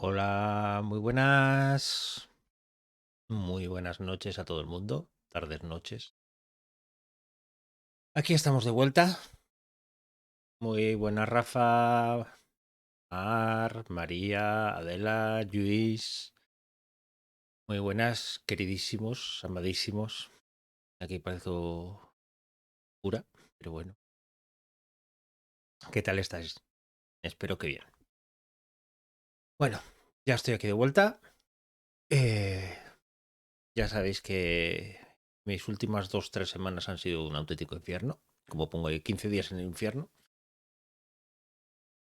Hola, muy buenas noches a todo el mundo, tardes, noches. Aquí estamos de vuelta. Muy buenas, Rafa, Mar, María, Adela, Luis. Muy buenas, queridísimos, amadísimos. Aquí parezco pura, pero bueno. ¿Qué tal estáis? Espero que bien. Bueno, ya estoy aquí de vuelta. Eh, ya sabéis que mis últimas 2, 3 semanas han sido un auténtico infierno. Como pongo ahí, 15 días en el infierno.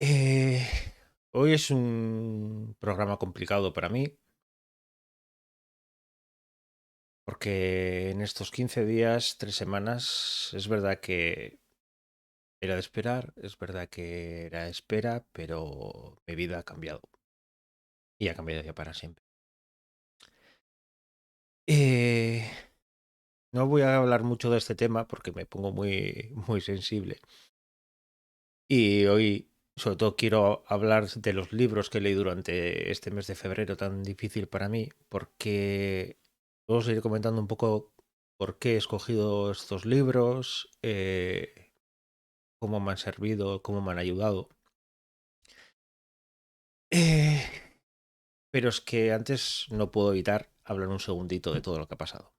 Eh, Hoy es un programa complicado para mí porque en estos 15 días, 3 semanas, es verdad que era de esperar, es verdad que era de espera, pero mi vida ha cambiado y ha cambiado ya para siempre. Eh, no voy a hablar mucho de este tema porque me pongo muy, muy sensible y hoy sobre todo quiero hablar de los libros que leí durante este mes de febrero tan difícil para mí porque vamos a ir comentando un poco por qué he escogido estos libros, cómo me han servido, cómo me han ayudado. Eh, pero es que antes no puedo evitar hablar un segundito de todo lo que ha pasado.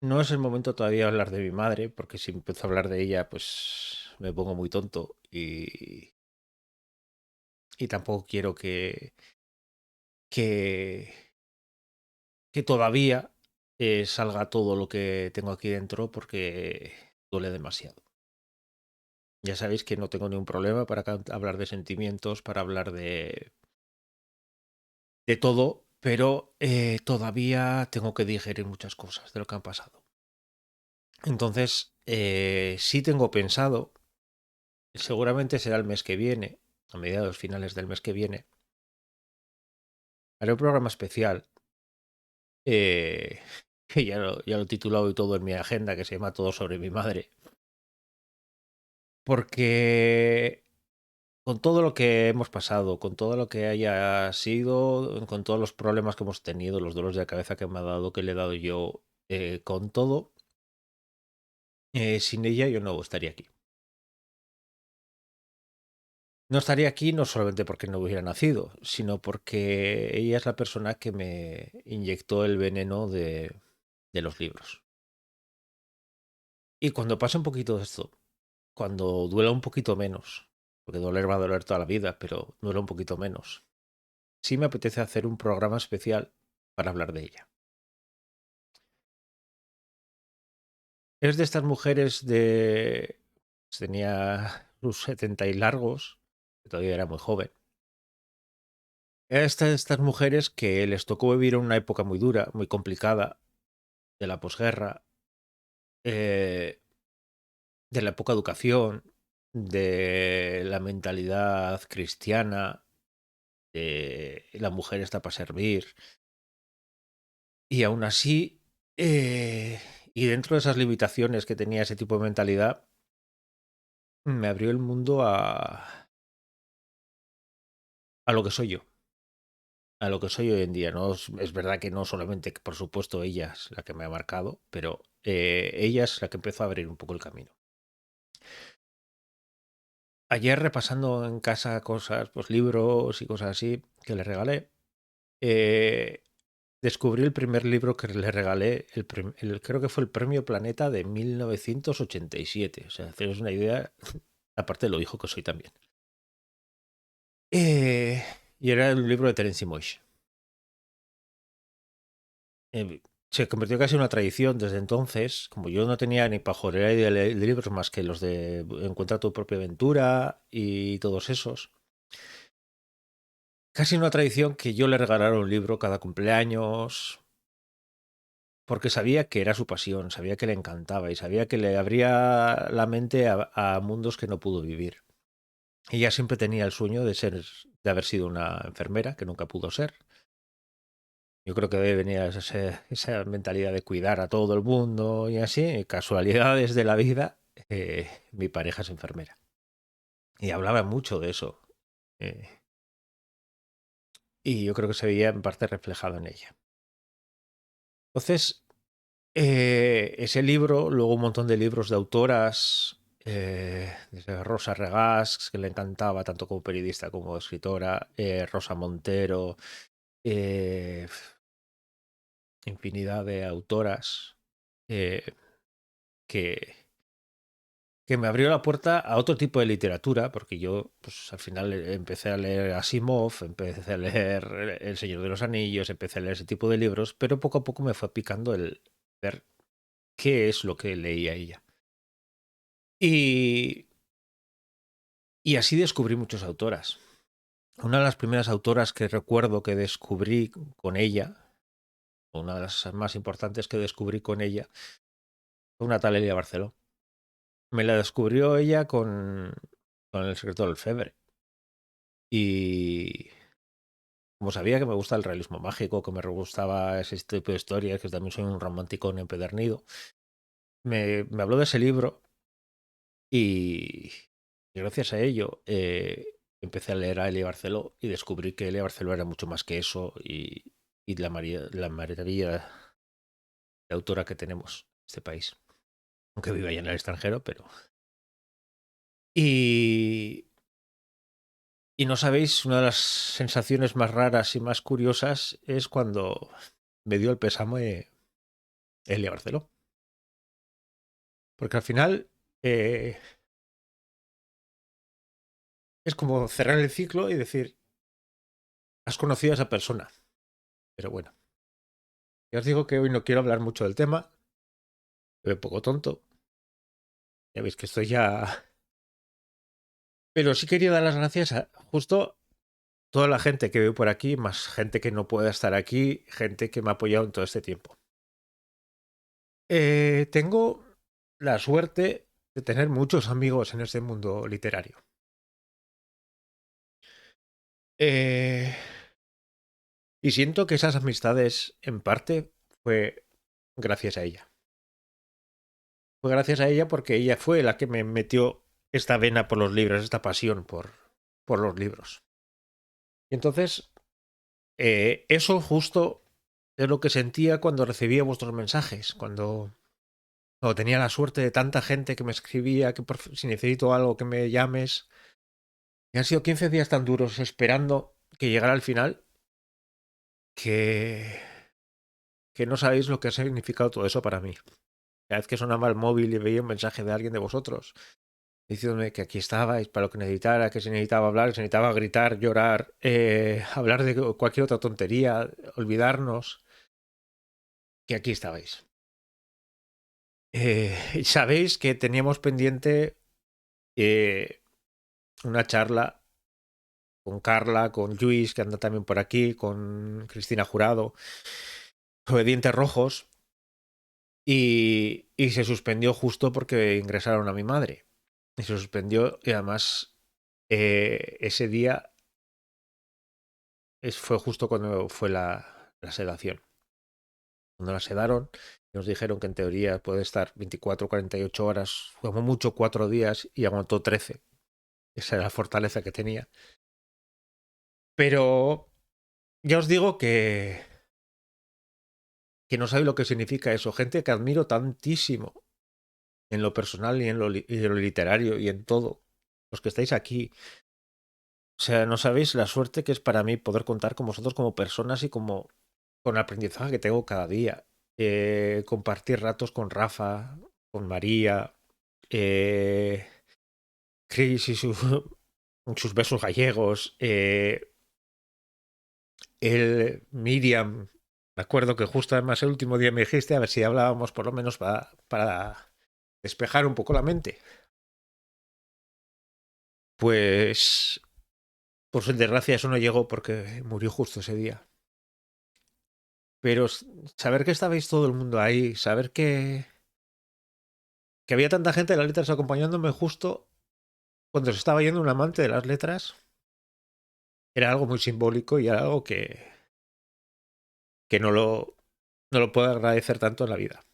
No es el momento todavía de hablar de mi madre, porque si empiezo a hablar de ella, pues me pongo muy tonto y tampoco quiero que, que todavía salga todo lo que tengo aquí dentro porque duele demasiado. Ya sabéis que no tengo ningún problema para hablar de sentimientos, para hablar de todo, pero todavía tengo que digerir muchas cosas de lo que han pasado. Entonces, sí tengo pensado, seguramente será el mes que viene, a mediados finales del mes que viene, haré un programa especial, eh, que ya lo he titulado y todo en mi agenda, que se llama Todo sobre mi madre, porque con todo lo que hemos pasado, con todo lo que haya sido, con todos los problemas que hemos tenido, los dolores de cabeza que me ha dado, que le he dado yo, con todo, sin ella yo no estaría aquí. No estaría aquí no solamente porque no hubiera nacido, sino porque ella es la persona que me inyectó el veneno de los libros. Y cuando pase un poquito de esto, cuando duela un poquito menos, porque doler va a doler toda la vida, pero duela un poquito menos, sí me apetece hacer un programa especial para hablar de ella. Es de estas mujeres de... Tenía sus 70 y largos, que todavía era muy joven. Estas mujeres que les tocó vivir en una época muy dura, muy complicada, de la posguerra, eh, de la poca educación, de la mentalidad cristiana, de la mujer está para servir. Y aún así, y dentro de esas limitaciones que tenía ese tipo de mentalidad, me abrió el mundo a lo que soy yo, a lo que soy hoy en día. ¿No? Es verdad que no solamente, por supuesto, ella es la que me ha marcado, pero ella es la que empezó a abrir un poco el camino. Ayer repasando en casa cosas, pues libros y cosas así que le regalé, eh, descubrí el primer libro que le regalé, creo que fue el Premio Planeta de 1987. O sea, haceros una idea, aparte de lo hijo que soy también. Eh, y era un libro de Terence Moix. Se convirtió casi en una tradición desde entonces, como yo no tenía ni pajolera idea de libros más que los de Encuentra tu propia aventura y todos esos. Casi una tradición que yo le regalara un libro cada cumpleaños, porque sabía que era su pasión, sabía que le encantaba y sabía que le abría la mente a mundos que no pudo vivir. Ella siempre tenía el sueño de haber sido una enfermera, que nunca pudo ser. Yo creo que debe venir esa mentalidad de cuidar a todo el mundo y así. Casualidades de la vida, mi pareja es enfermera. Y hablaba mucho de eso. Y yo creo que se veía en parte reflejado en ella. Entonces, ese libro, luego un montón de libros de autoras, desde Rosa Regás, que le encantaba tanto como periodista como escritora, Rosa Montero, eh, infinidad de autoras eh, que, que me abrió la puerta a otro tipo de literatura, porque yo pues al final empecé a leer Asimov, empecé a leer El Señor de los Anillos, empecé a leer ese tipo de libros, pero poco a poco me fue picando el ver qué es lo que leía ella. Y, y así descubrí muchas autoras. Una de las primeras autoras que recuerdo que descubrí con ella, una de las más importantes que descubrí con ella, fue una tal Elia Barceló. Me la descubrió ella con El secreto del Febre. Y como sabía que me gusta el realismo mágico, que me gustaba ese tipo de historias, que también soy un romántico empedernido, me habló de ese libro y gracias a ello empecé a leer a Elia Barceló y descubrí que Elia Barceló era mucho más que eso y la maravilla de autora que tenemos en este país, aunque viva allá en el extranjero, pero... Y, y no sabéis, una de las sensaciones más raras y más curiosas es cuando me dio el pésame Elia Barceló. Porque al final eh, es como cerrar el ciclo y decir, has conocido a esa persona. Pero bueno, ya os digo que hoy no quiero hablar mucho del tema, soy un poco tonto, ya veis que estoy ya... Pero sí quería dar las gracias a justo toda la gente que veo por aquí, más gente que no pueda estar aquí, gente que me ha apoyado en todo este tiempo. Tengo la suerte de tener muchos amigos en este mundo literario. Eh, y siento que esas amistades, en parte, fue gracias a ella. Fue gracias a ella porque ella fue la que me metió esta vena por los libros, esta pasión por los libros. Y entonces, eso justo es lo que sentía cuando recibía vuestros mensajes, cuando tenía la suerte de tanta gente que me escribía, que si necesito algo que me llames. Y han sido 15 días tan duros esperando que llegara al final que, que no sabéis lo que ha significado todo eso para mí. Cada vez que sonaba el móvil y veía un mensaje de alguien de vosotros, diciéndome que aquí estabais para lo que necesitara, que se necesitaba hablar, que se necesitaba gritar, llorar, hablar de cualquier otra tontería, olvidarnos, que aquí estabais. Sabéis que teníamos pendiente eh, una charla con Carla, con Luis, que anda también por aquí, con Cristina Jurado, sobre Dientes Rojos, y se suspendió justo porque ingresaron a mi madre. Y se suspendió y además ese día fue justo cuando fue la sedación. Cuando la sedaron, nos dijeron que en teoría puede estar 24 o 48 horas, como mucho 4 días, y aguantó 13. Esa era la fortaleza que tenía. Pero ya os digo que no sabéis lo que significa eso. Gente que admiro tantísimo en lo personal y en lo literario y en todo. Los que estáis aquí. O sea, no sabéis la suerte que es para mí poder contar con vosotros como personas y como con el aprendizaje que tengo cada día. Compartir ratos con Rafa, con María, Chris y sus besos gallegos, Miriam. Me acuerdo que justo además el último día me dijiste a ver si hablábamos por lo menos para despejar un poco la mente. Pues por su desgracia eso no llegó porque murió justo ese día. Pero saber que estabais todo el mundo ahí, saber que había tanta gente de las letras acompañándome justo cuando se estaba yendo un amante de las letras, era algo muy simbólico y era algo que no lo puedo agradecer tanto en la vida.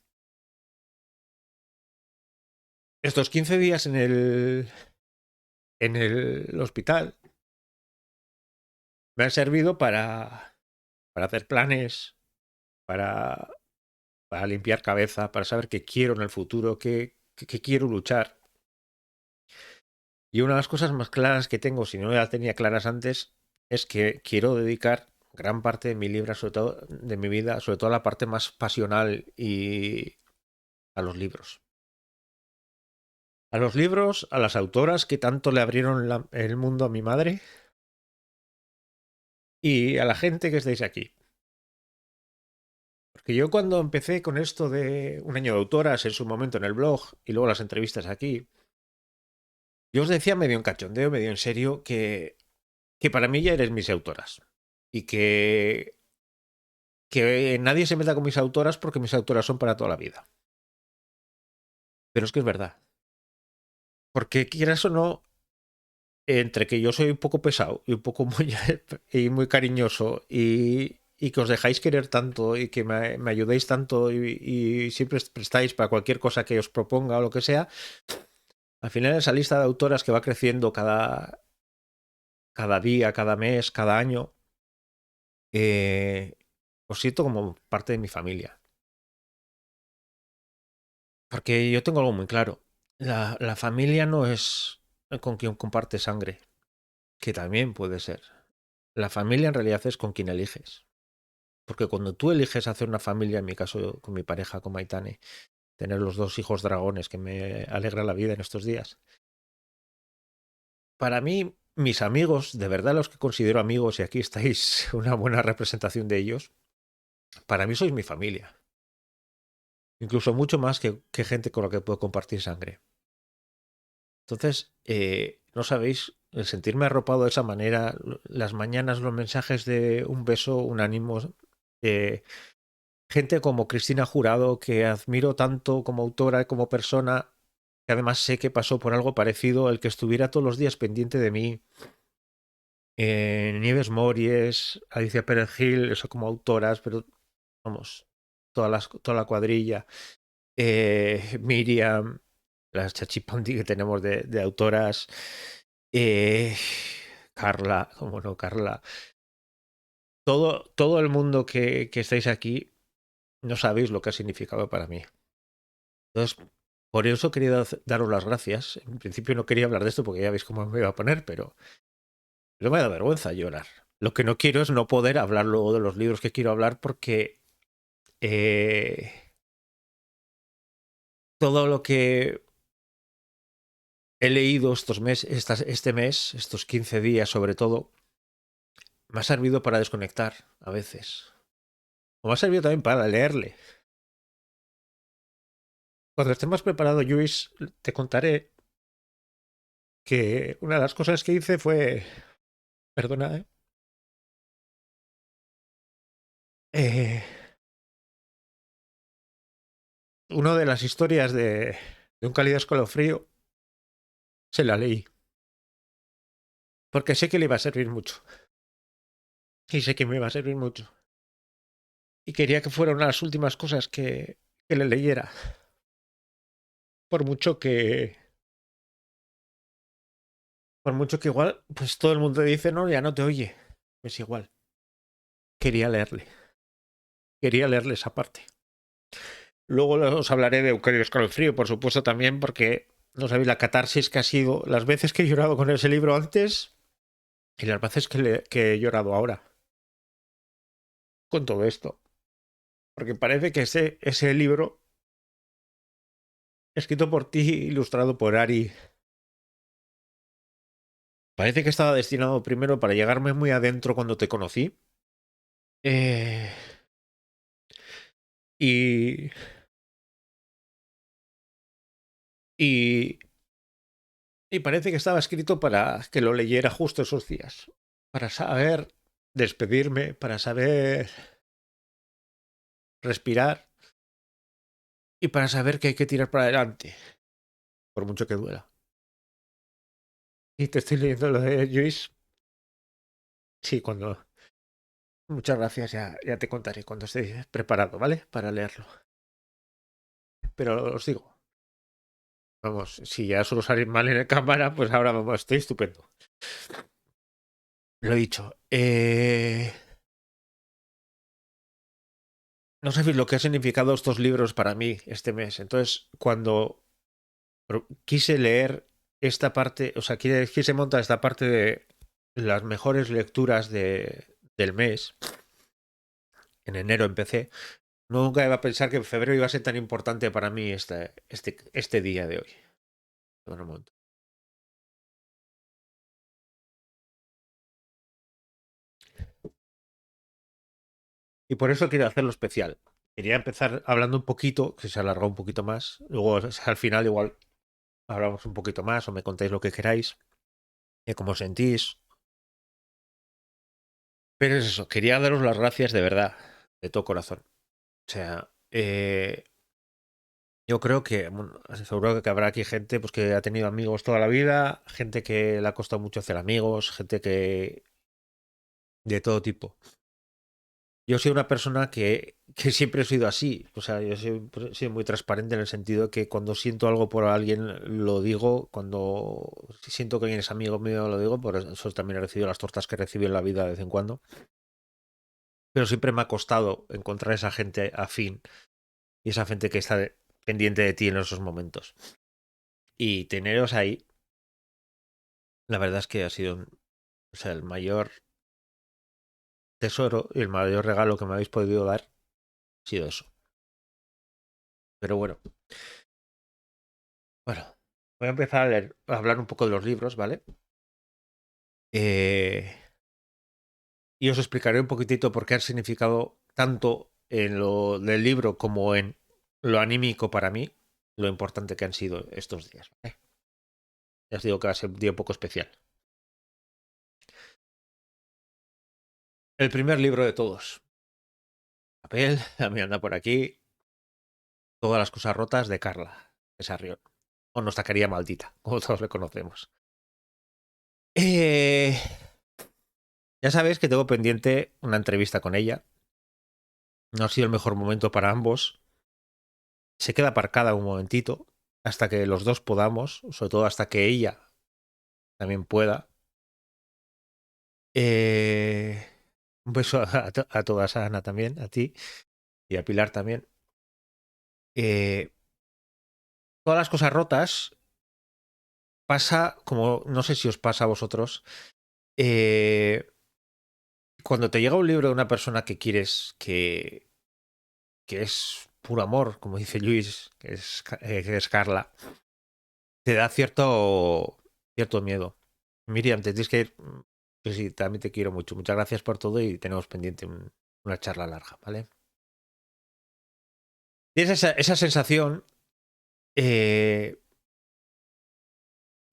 Estos 15 días en el hospital, me han servido para hacer planes, para, para limpiar cabeza, para saber qué quiero en el futuro, qué quiero luchar. Y una de las cosas más claras que tengo, si no las tenía claras antes, es que quiero dedicar gran parte de mi libro, sobre todo de mi vida, sobre todo a la parte más pasional y a los libros. A los libros, a las autoras que tanto le abrieron el mundo a mi madre y a la gente que estáis aquí. Porque yo cuando empecé con esto de un año de autoras en su momento en el blog y luego las entrevistas aquí, yo os decía medio en cachondeo, medio en serio, que para mí ya eres mis autoras. Y que nadie se meta con mis autoras porque mis autoras son para toda la vida. Pero es que es verdad. Porque quieras o no, entre que yo soy un poco pesado y un poco muy, y muy cariñoso y que os dejáis querer tanto y que me ayudéis tanto y siempre prestáis para cualquier cosa que os proponga o lo que sea, al final esa lista de autoras que va creciendo cada día, cada mes, cada año, eh, os siento como parte de mi familia. Porque yo tengo algo muy claro. La familia no es con quien comparte sangre, que también puede ser. La familia en realidad es con quien eliges. Porque cuando tú eliges hacer una familia, en mi caso con mi pareja, con Maitane, tener los dos hijos dragones que me alegra la vida en estos días, para mí, mis amigos, de verdad los que considero amigos, y aquí estáis una buena representación de ellos, para mí sois mi familia. Incluso mucho más que gente con la que puedo compartir sangre. Entonces, no sabéis, el sentirme arropado de esa manera, las mañanas, los mensajes de un beso, un ánimo, eh, gente como Cristina Jurado, que admiro tanto como autora y como persona, que además sé que pasó por algo parecido, el que estuviera todos los días pendiente de mí, Nieves Mories, Alicia Pérez Gil, eso como autoras, pero vamos, toda la cuadrilla, Miriam, las chachipandi que tenemos de autoras, eh, Carla, como no, Carla, todo el mundo que estáis aquí, no sabéis lo que ha significado para mí. Entonces, por eso quería daros las gracias. En principio no quería hablar de esto porque ya veis cómo me iba a poner, pero me da vergüenza llorar. Lo que no quiero es no poder hablar luego de los libros que quiero hablar porque eh, todo lo que he leído este mes, estos 15 días sobre todo, me ha servido para desconectar a veces. O me ha servido también para leerle. Cuando esté más preparado, Luis, te contaré que una de las cosas que hice fue, perdona, eh, una de las historias de un cálido escalofrío se la leí. Porque sé que le iba a servir mucho. Y sé que me iba a servir mucho. Y quería que fuera una de las últimas cosas que le leyera. Por mucho que. Por mucho que igual, pues todo el mundo dice, no, ya no te oye. Pues igual. Quería leerle. Quería leerle esa parte. Luego os hablaré de Eucario Escalofrío, por supuesto, también, porque no sabéis la catarsis que ha sido las veces que he llorado con ese libro antes y las veces que he llorado ahora. Con todo esto. Porque parece que ese libro, escrito por ti, ilustrado por Ari, parece que estaba destinado primero para llegarme muy adentro cuando te conocí. Eh, y, y, y parece que estaba escrito para que lo leyera justo esos días. Para saber despedirme, para saber respirar y para saber que hay que tirar para adelante, por mucho que duela. Y te estoy leyendo lo de Joyce. Sí, cuando. Muchas gracias, ya te contaré cuando esté preparado, ¿vale? Para leerlo. Pero os digo, vamos, si ya suelo salir mal en el cámara, pues ahora vamos, estoy estupendo. Lo he dicho. No sabéis lo que ha significado estos libros para mí este mes. Entonces, cuando quise leer esta parte, o sea, quise montar esta parte de las mejores lecturas del mes, en enero empecé, nunca iba a pensar que en febrero iba a ser tan importante para mí este día de hoy. Bueno, un momento. Y por eso quiero hacerlo especial. Quería empezar hablando un poquito, que se alarga un poquito más. Luego, al final, igual hablamos un poquito más o me contáis lo que queráis, de cómo os sentís. Pero es eso, quería daros las gracias de verdad, de todo corazón. O sea, yo creo que, bueno, seguro que habrá aquí gente pues, que ha tenido amigos toda la vida, gente que le ha costado mucho hacer amigos, gente que de todo tipo. Yo soy una persona que siempre he sido así. O sea, yo siempre he sido muy transparente en el sentido de que cuando siento algo por alguien lo digo, cuando siento que alguien es amigo mío lo digo, por eso también he recibido las tortas que recibo en la vida de vez en cuando. Pero siempre me ha costado encontrar esa gente afín y esa gente que está pendiente de ti en esos momentos. Y teneros ahí, la verdad es que ha sido o sea, el mayor tesoro y el mayor regalo que me habéis podido dar ha sido eso. Pero bueno, voy a empezar a leer, a hablar un poco de los libros, ¿vale? Eh, y os explicaré un poquitito por qué han significado tanto en lo del libro como en lo anímico para mí, lo importante que han sido estos días. ¿Vale? Ya os digo que va a ser un día un poco especial. El primer libro de todos. Papel, a mí anda por aquí. Todas las cosas rotas de Carla Sarrión. O nuestra querida maldita, como todos le conocemos. Eh, ya sabéis que tengo pendiente una entrevista con ella. No ha sido el mejor momento para ambos. Se queda aparcada un momentito hasta que los dos podamos, sobre todo hasta que ella también pueda. Eh, un beso a todas, a Ana también, a ti y a Pilar también. Eh, todas las cosas rotas pasa, como no sé si os pasa a vosotros, cuando te llega un libro de una persona que quieres que es puro amor, como dice Luis, que es Carla, te da cierto miedo. Miriam, te tienes que ir. Sí, sí, también te quiero mucho. Muchas gracias por todo y tenemos pendiente una charla larga, ¿vale? Tienes esa sensación eh,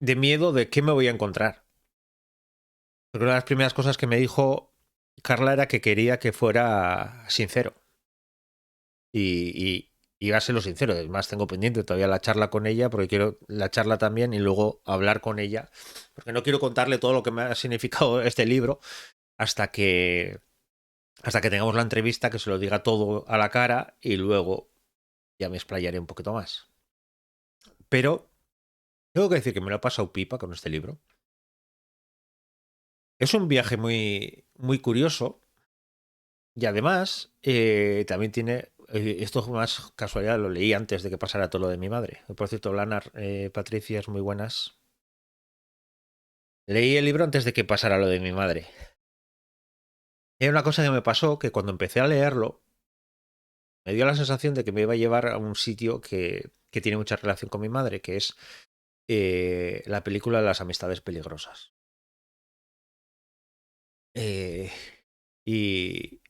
de miedo de qué me voy a encontrar. Porque una de las primeras cosas que me dijo Carla era que quería que fuera sincero. Y iba a ser lo sincero. Además, tengo pendiente todavía la charla con ella, porque quiero la charla también y luego hablar con ella. Porque no quiero contarle todo lo que me ha significado este libro hasta que, hasta que tengamos la entrevista, que se lo diga todo a la cara y luego ya me explayaré un poquito más. Pero tengo que decir que me lo he pasado pipa con este libro. Es un viaje muy curioso y además también tiene. Esto más casualidad, lo leí antes de que pasara todo lo de mi madre. Por cierto, Lanar, Patricia, es muy buenas. Leí el libro antes de que pasara lo de mi madre. Era una cosa que me pasó que cuando empecé a leerlo, me dio la sensación de que me iba a llevar a un sitio que tiene mucha relación con mi madre, que es la película de las amistades peligrosas. Eh, y,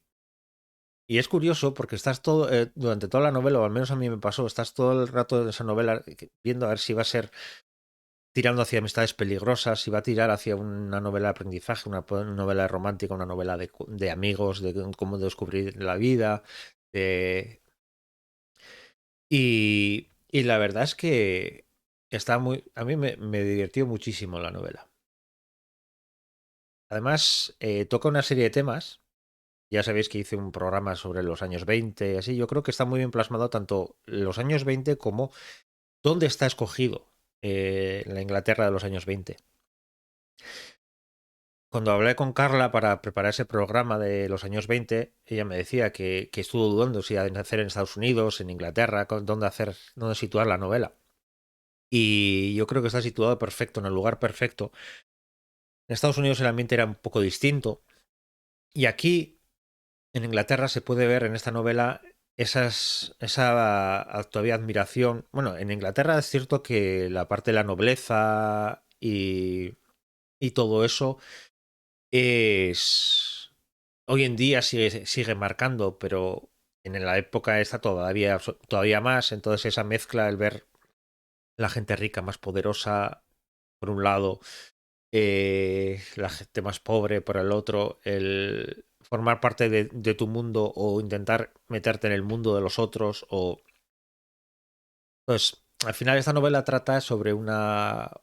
y es curioso porque estás todo, durante toda la novela, o al menos a mí me pasó, estás todo el rato de esa novela viendo a ver si va a ser tirando hacia amistades peligrosas, si va a tirar hacia una novela de aprendizaje, una novela romántica, una novela de amigos, de cómo descubrir la vida. Y la verdad es que está muy. A mí me divirtió muchísimo la novela. Además, toca una serie de temas. Ya sabéis que hice un programa sobre los años 20 y así. Yo creo que está muy bien plasmado tanto los años 20 como dónde está escogido la Inglaterra de los años 20. cuando hablé con Carla para preparar ese programa de los años 20, ella me decía que estuvo dudando si hacer en Estados Unidos, en Inglaterra, dónde situar la novela. Y yo creo que está situado perfecto, en el lugar perfecto. En Estados Unidos el ambiente era un poco distinto. Y aquí, en Inglaterra, se puede ver en esta novela esa todavía admiración. Bueno, en Inglaterra es cierto que la parte de la nobleza y todo eso es... Hoy en día sigue marcando, pero en la época esta todavía más. Entonces esa mezcla, el ver la gente rica más poderosa, por un lado, la gente más pobre por el otro, el formar parte de tu mundo o intentar meterte en el mundo de los otros. Pues al final esta novela trata sobre una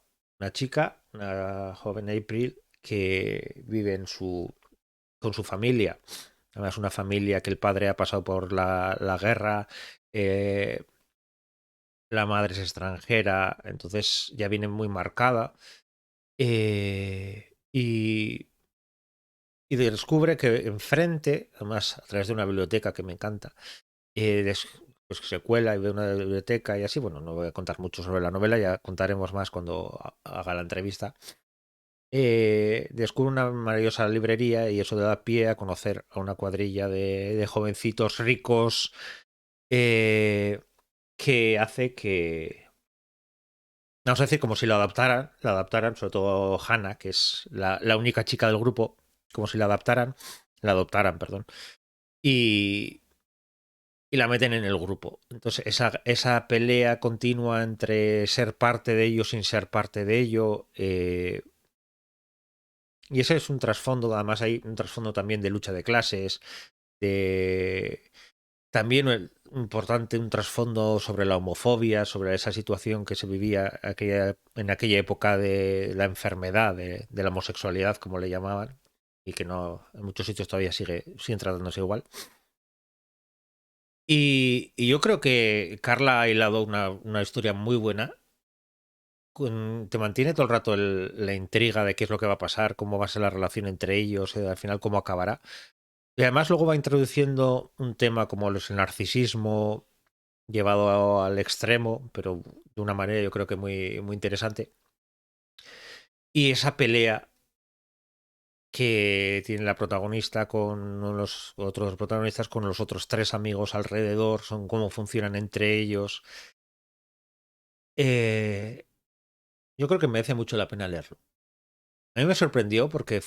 chica, una joven April, que vive con su familia. Además, una familia que el padre ha pasado por la guerra, eh, la madre es extranjera, entonces ya viene muy marcada. Y descubre que enfrente, además a través de una biblioteca que me encanta, pues que se cuela y ve una biblioteca y así. Bueno, no voy a contar mucho sobre la novela, ya contaremos más cuando haga la entrevista. Descubre una maravillosa librería y eso le da pie a conocer a una cuadrilla de jovencitos ricos, eh, que hace que, vamos a decir, como si la adaptaran, sobre todo Hannah, que es la única chica del grupo, como si la adoptaran, perdón, y, y la meten en el grupo. Entonces, esa pelea continua entre ser parte de ello sin ser parte de ello, y ese es un trasfondo, además hay un trasfondo también de lucha de clases, de también importante un trasfondo sobre la homofobia, sobre esa situación que se vivía en aquella época de la enfermedad, de la homosexualidad, como le llamaban, y que no en muchos sitios todavía siguen tratándose igual. Y yo creo que Carla ha hilado una historia muy buena. Te mantiene todo el rato la intriga de qué es lo que va a pasar, cómo va a ser la relación entre ellos, al final cómo acabará. Y además luego va introduciendo un tema como el narcisismo llevado al extremo, pero de una manera yo creo que muy interesante. Y esa pelea que tiene la protagonista con los otros protagonistas, con los otros tres amigos alrededor, son cómo funcionan entre ellos. Eh, yo creo que merece mucho la pena leerlo. A mí me sorprendió porque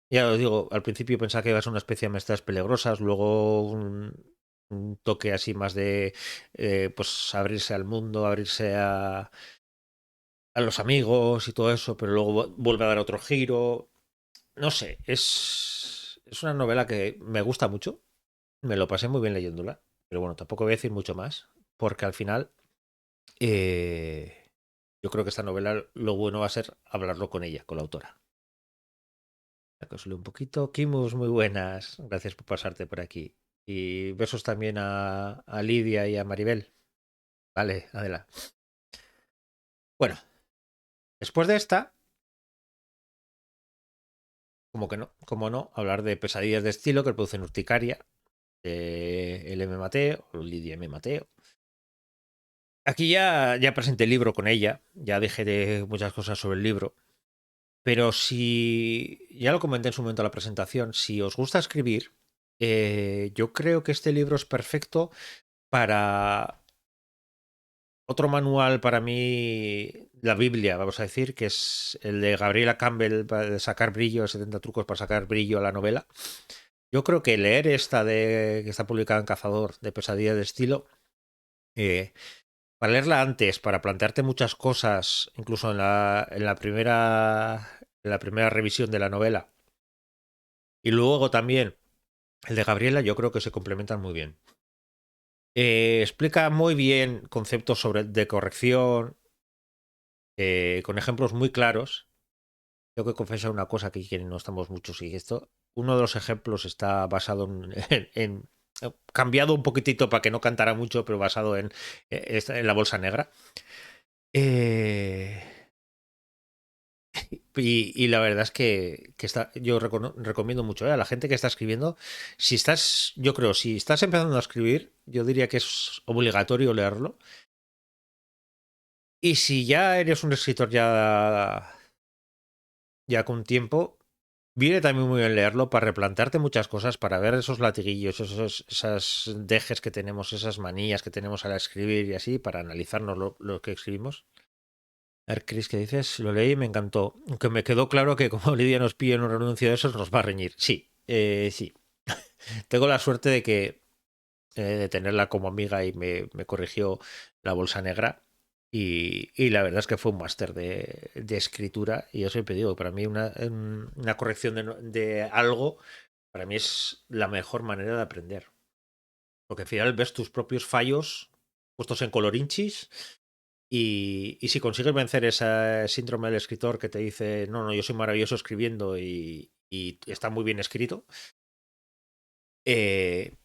ya os digo, al principio pensaba que iba a ser una especie de Amistades Peligrosas, luego un toque así más de pues abrirse al mundo, abrirse a los amigos y todo eso, pero luego vuelve a dar otro giro. No sé, es una novela que me gusta mucho, me lo pasé muy bien leyéndola, pero bueno, tampoco voy a decir mucho más, porque al final yo creo que esta novela lo bueno va a ser hablarlo con ella, con la autora. Ya que os leo un poquito. Kimus, muy buenas, gracias por pasarte por aquí. Y besos también a Lidia y a Maribel. Vale, Adela. Bueno, después de esta, como que no, como no, hablar de Pesadillas de estilo que producen Urticaria, de el M. Mateo, o Lidia M. Mateo. Aquí ya presenté el libro con ella, ya dije de muchas cosas sobre el libro, pero si, ya lo comenté en su momento en la presentación, si os gusta escribir, yo creo que este libro es perfecto para otro manual para mí, la Biblia, vamos a decir, que es el de Gabriela Campbell, para sacar brillo, 70 trucos para sacar brillo a la novela. Yo creo que leer que está publicada en Cazador, de Pesadilla de estilo, eh, para leerla antes, para plantearte muchas cosas, incluso en la primera revisión de la novela, y luego también el de Gabriela, yo creo que se complementan muy bien. Explica muy bien conceptos de corrección, con ejemplos muy claros. Tengo que confesar una cosa que quienes no estamos muchos y esto. Uno de los ejemplos está basado cambiado un poquitito para que no cantara mucho, pero basado en la bolsa negra. Eh, Y la verdad es que yo recomiendo mucho a la gente que está escribiendo. Yo creo, si estás empezando a escribir, yo diría que es obligatorio leerlo. Y si ya eres un escritor ya con tiempo, viene también muy bien leerlo para replantearte muchas cosas, para ver esos latiguillos, esas dejes que tenemos, esas manías que tenemos al escribir y así, para analizarnos lo que escribimos. A ver, Chris, ¿qué dices? Lo leí y me encantó. Aunque me quedó claro que como Lidia nos pide en un renuncio de esos, nos va a reñir. Sí, sí. Tengo la suerte de tenerla como amiga y me corrigió la bolsa negra. Y la verdad es que fue un máster de escritura. Y yo siempre digo, para mí una corrección de algo, para mí es la mejor manera de aprender. Porque al final ves tus propios fallos puestos en colorinchis y si consigues vencer ese síndrome del escritor que te dice, no, no, yo soy maravilloso escribiendo y está muy bien escrito,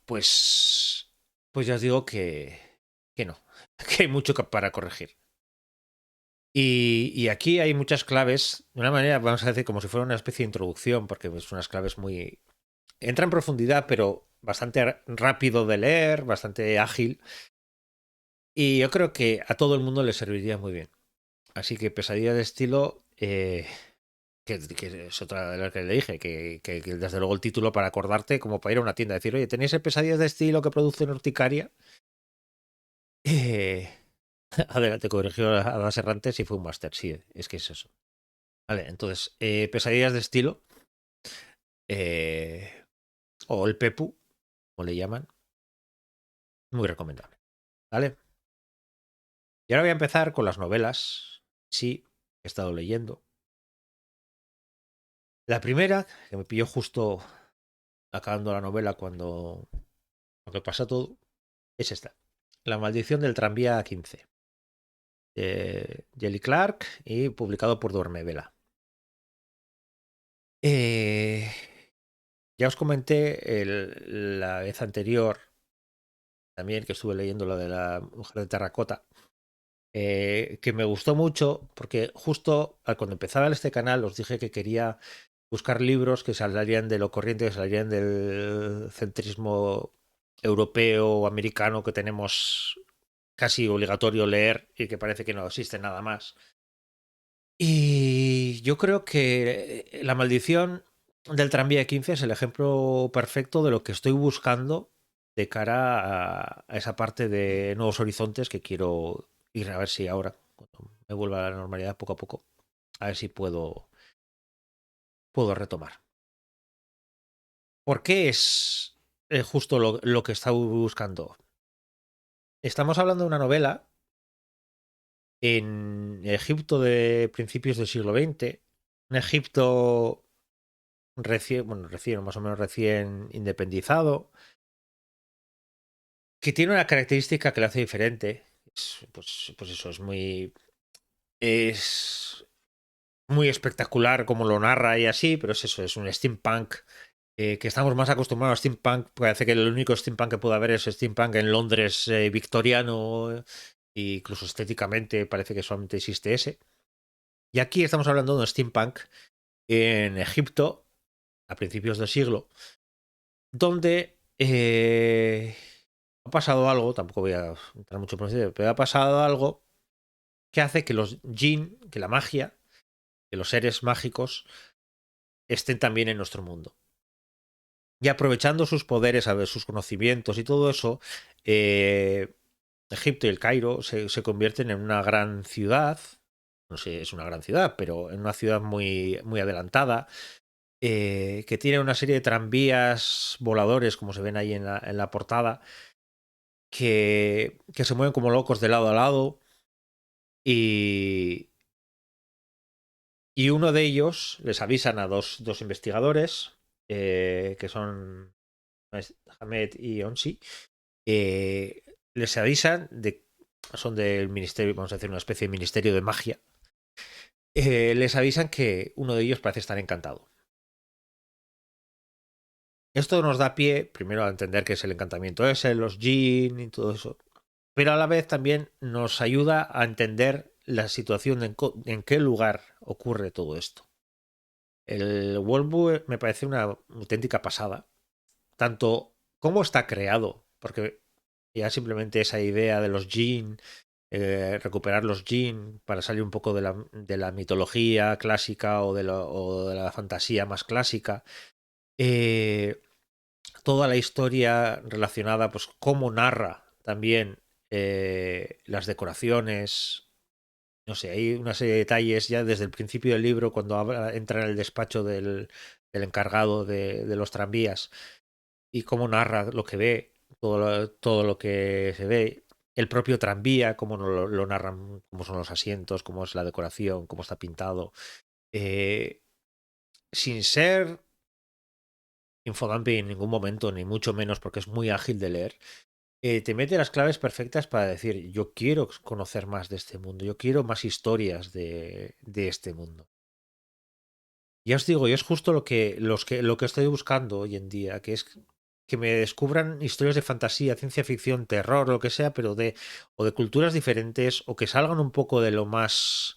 pues ya os digo que no, que hay mucho para corregir. Y aquí hay muchas claves, de una manera, vamos a decir, como si fuera una especie de introducción, porque son unas claves muy... Entra en profundidad, pero bastante rápido de leer, bastante ágil. Y yo creo que a todo el mundo le serviría muy bien. Así que pesadilla de estilo, que es otra de las que le dije, que desde luego el título para acordarte, como para ir a una tienda, decir, oye, ¿tenéis pesadillas de estilo que producen urticaria? Eh, adelante, corrigió a las errantes y fue un máster, sí, es que es eso. Vale, entonces, pesadillas de estilo, eh, o el Pepu, como le llaman, muy recomendable. ¿Vale? Y ahora voy a empezar con las novelas, sí, que he estado leyendo. La primera, que me pilló justo acabando la novela cuando pasa todo, es esta. La maldición del tranvía 15. De Jelly Clark y publicado por Duermevela. Eh, ya os comenté la vez anterior, también que estuve leyendo lo de la mujer de terracota, que me gustó mucho porque justo cuando empezaba este canal os dije que quería buscar libros que salieran de lo corriente, que salieran del centrismo europeo o americano que tenemos casi obligatorio leer y que parece que no existe nada más. Y yo creo que La maldición del tranvía 15 es el ejemplo perfecto de lo que estoy buscando de cara a esa parte de nuevos horizontes que quiero ir a ver si ahora, cuando me vuelva a la normalidad poco a poco, a ver si puedo retomar. ¿Por qué es justo lo que estaba buscando? Estamos hablando de una novela en Egipto de principios del siglo XX, un Egipto recién, más o menos recién independizado, que tiene una característica que lo hace diferente. Pues eso, es muy espectacular como lo narra y así, pero es eso, es un steampunk que estamos más acostumbrados a steampunk. Parece que el único steampunk que puede haber es steampunk en Londres victoriano, e incluso estéticamente parece que solamente existe ese. Y aquí estamos hablando de un steampunk en Egipto a principios del siglo, donde ha pasado algo, tampoco voy a entrar mucho por encima, pero ha pasado algo que hace que los jinn, que la magia, que los seres mágicos estén también en nuestro mundo. Y aprovechando sus poderes, a ver, sus conocimientos y todo eso, Egipto y el Cairo se convierten en una gran ciudad. No sé, es una gran ciudad, pero en una ciudad muy, muy adelantada, que tiene una serie de tranvías voladores, como se ven ahí en la portada, que se mueven como locos de lado a lado. Y, y uno de ellos les avisan a dos investigadores, que son Hamed y Onsi, les avisan son del ministerio, vamos a decir, una especie de ministerio de magia. Les avisan que uno de ellos parece estar encantado. Esto nos da pie, primero, a entender qué es el encantamiento ese, los jinn y todo eso. Pero a la vez también nos ayuda a entender la situación en qué lugar ocurre todo esto. El World me parece una auténtica pasada. Tanto cómo está creado, porque ya simplemente esa idea de los Jin, recuperar los Jin para salir un poco de la mitología clásica o de la fantasía más clásica. Eh, Toda la historia relacionada, pues cómo narra también las decoraciones. No sé, hay una serie de detalles ya desde el principio del libro, cuando entra en el despacho del encargado de los tranvías y cómo narra lo que ve, todo lo que se ve. El propio tranvía, cómo lo narran, cómo son los asientos, cómo es la decoración, cómo está pintado. Eh, Sin ser infodumping en ningún momento, ni mucho menos porque es muy ágil de leer, te mete las claves perfectas para decir, yo quiero conocer más de este mundo, yo quiero más historias de este mundo. Ya os digo, y es justo lo que estoy buscando hoy en día, que es que me descubran historias de fantasía, ciencia ficción, terror, lo que sea, pero o de culturas diferentes, o que salgan un poco de lo más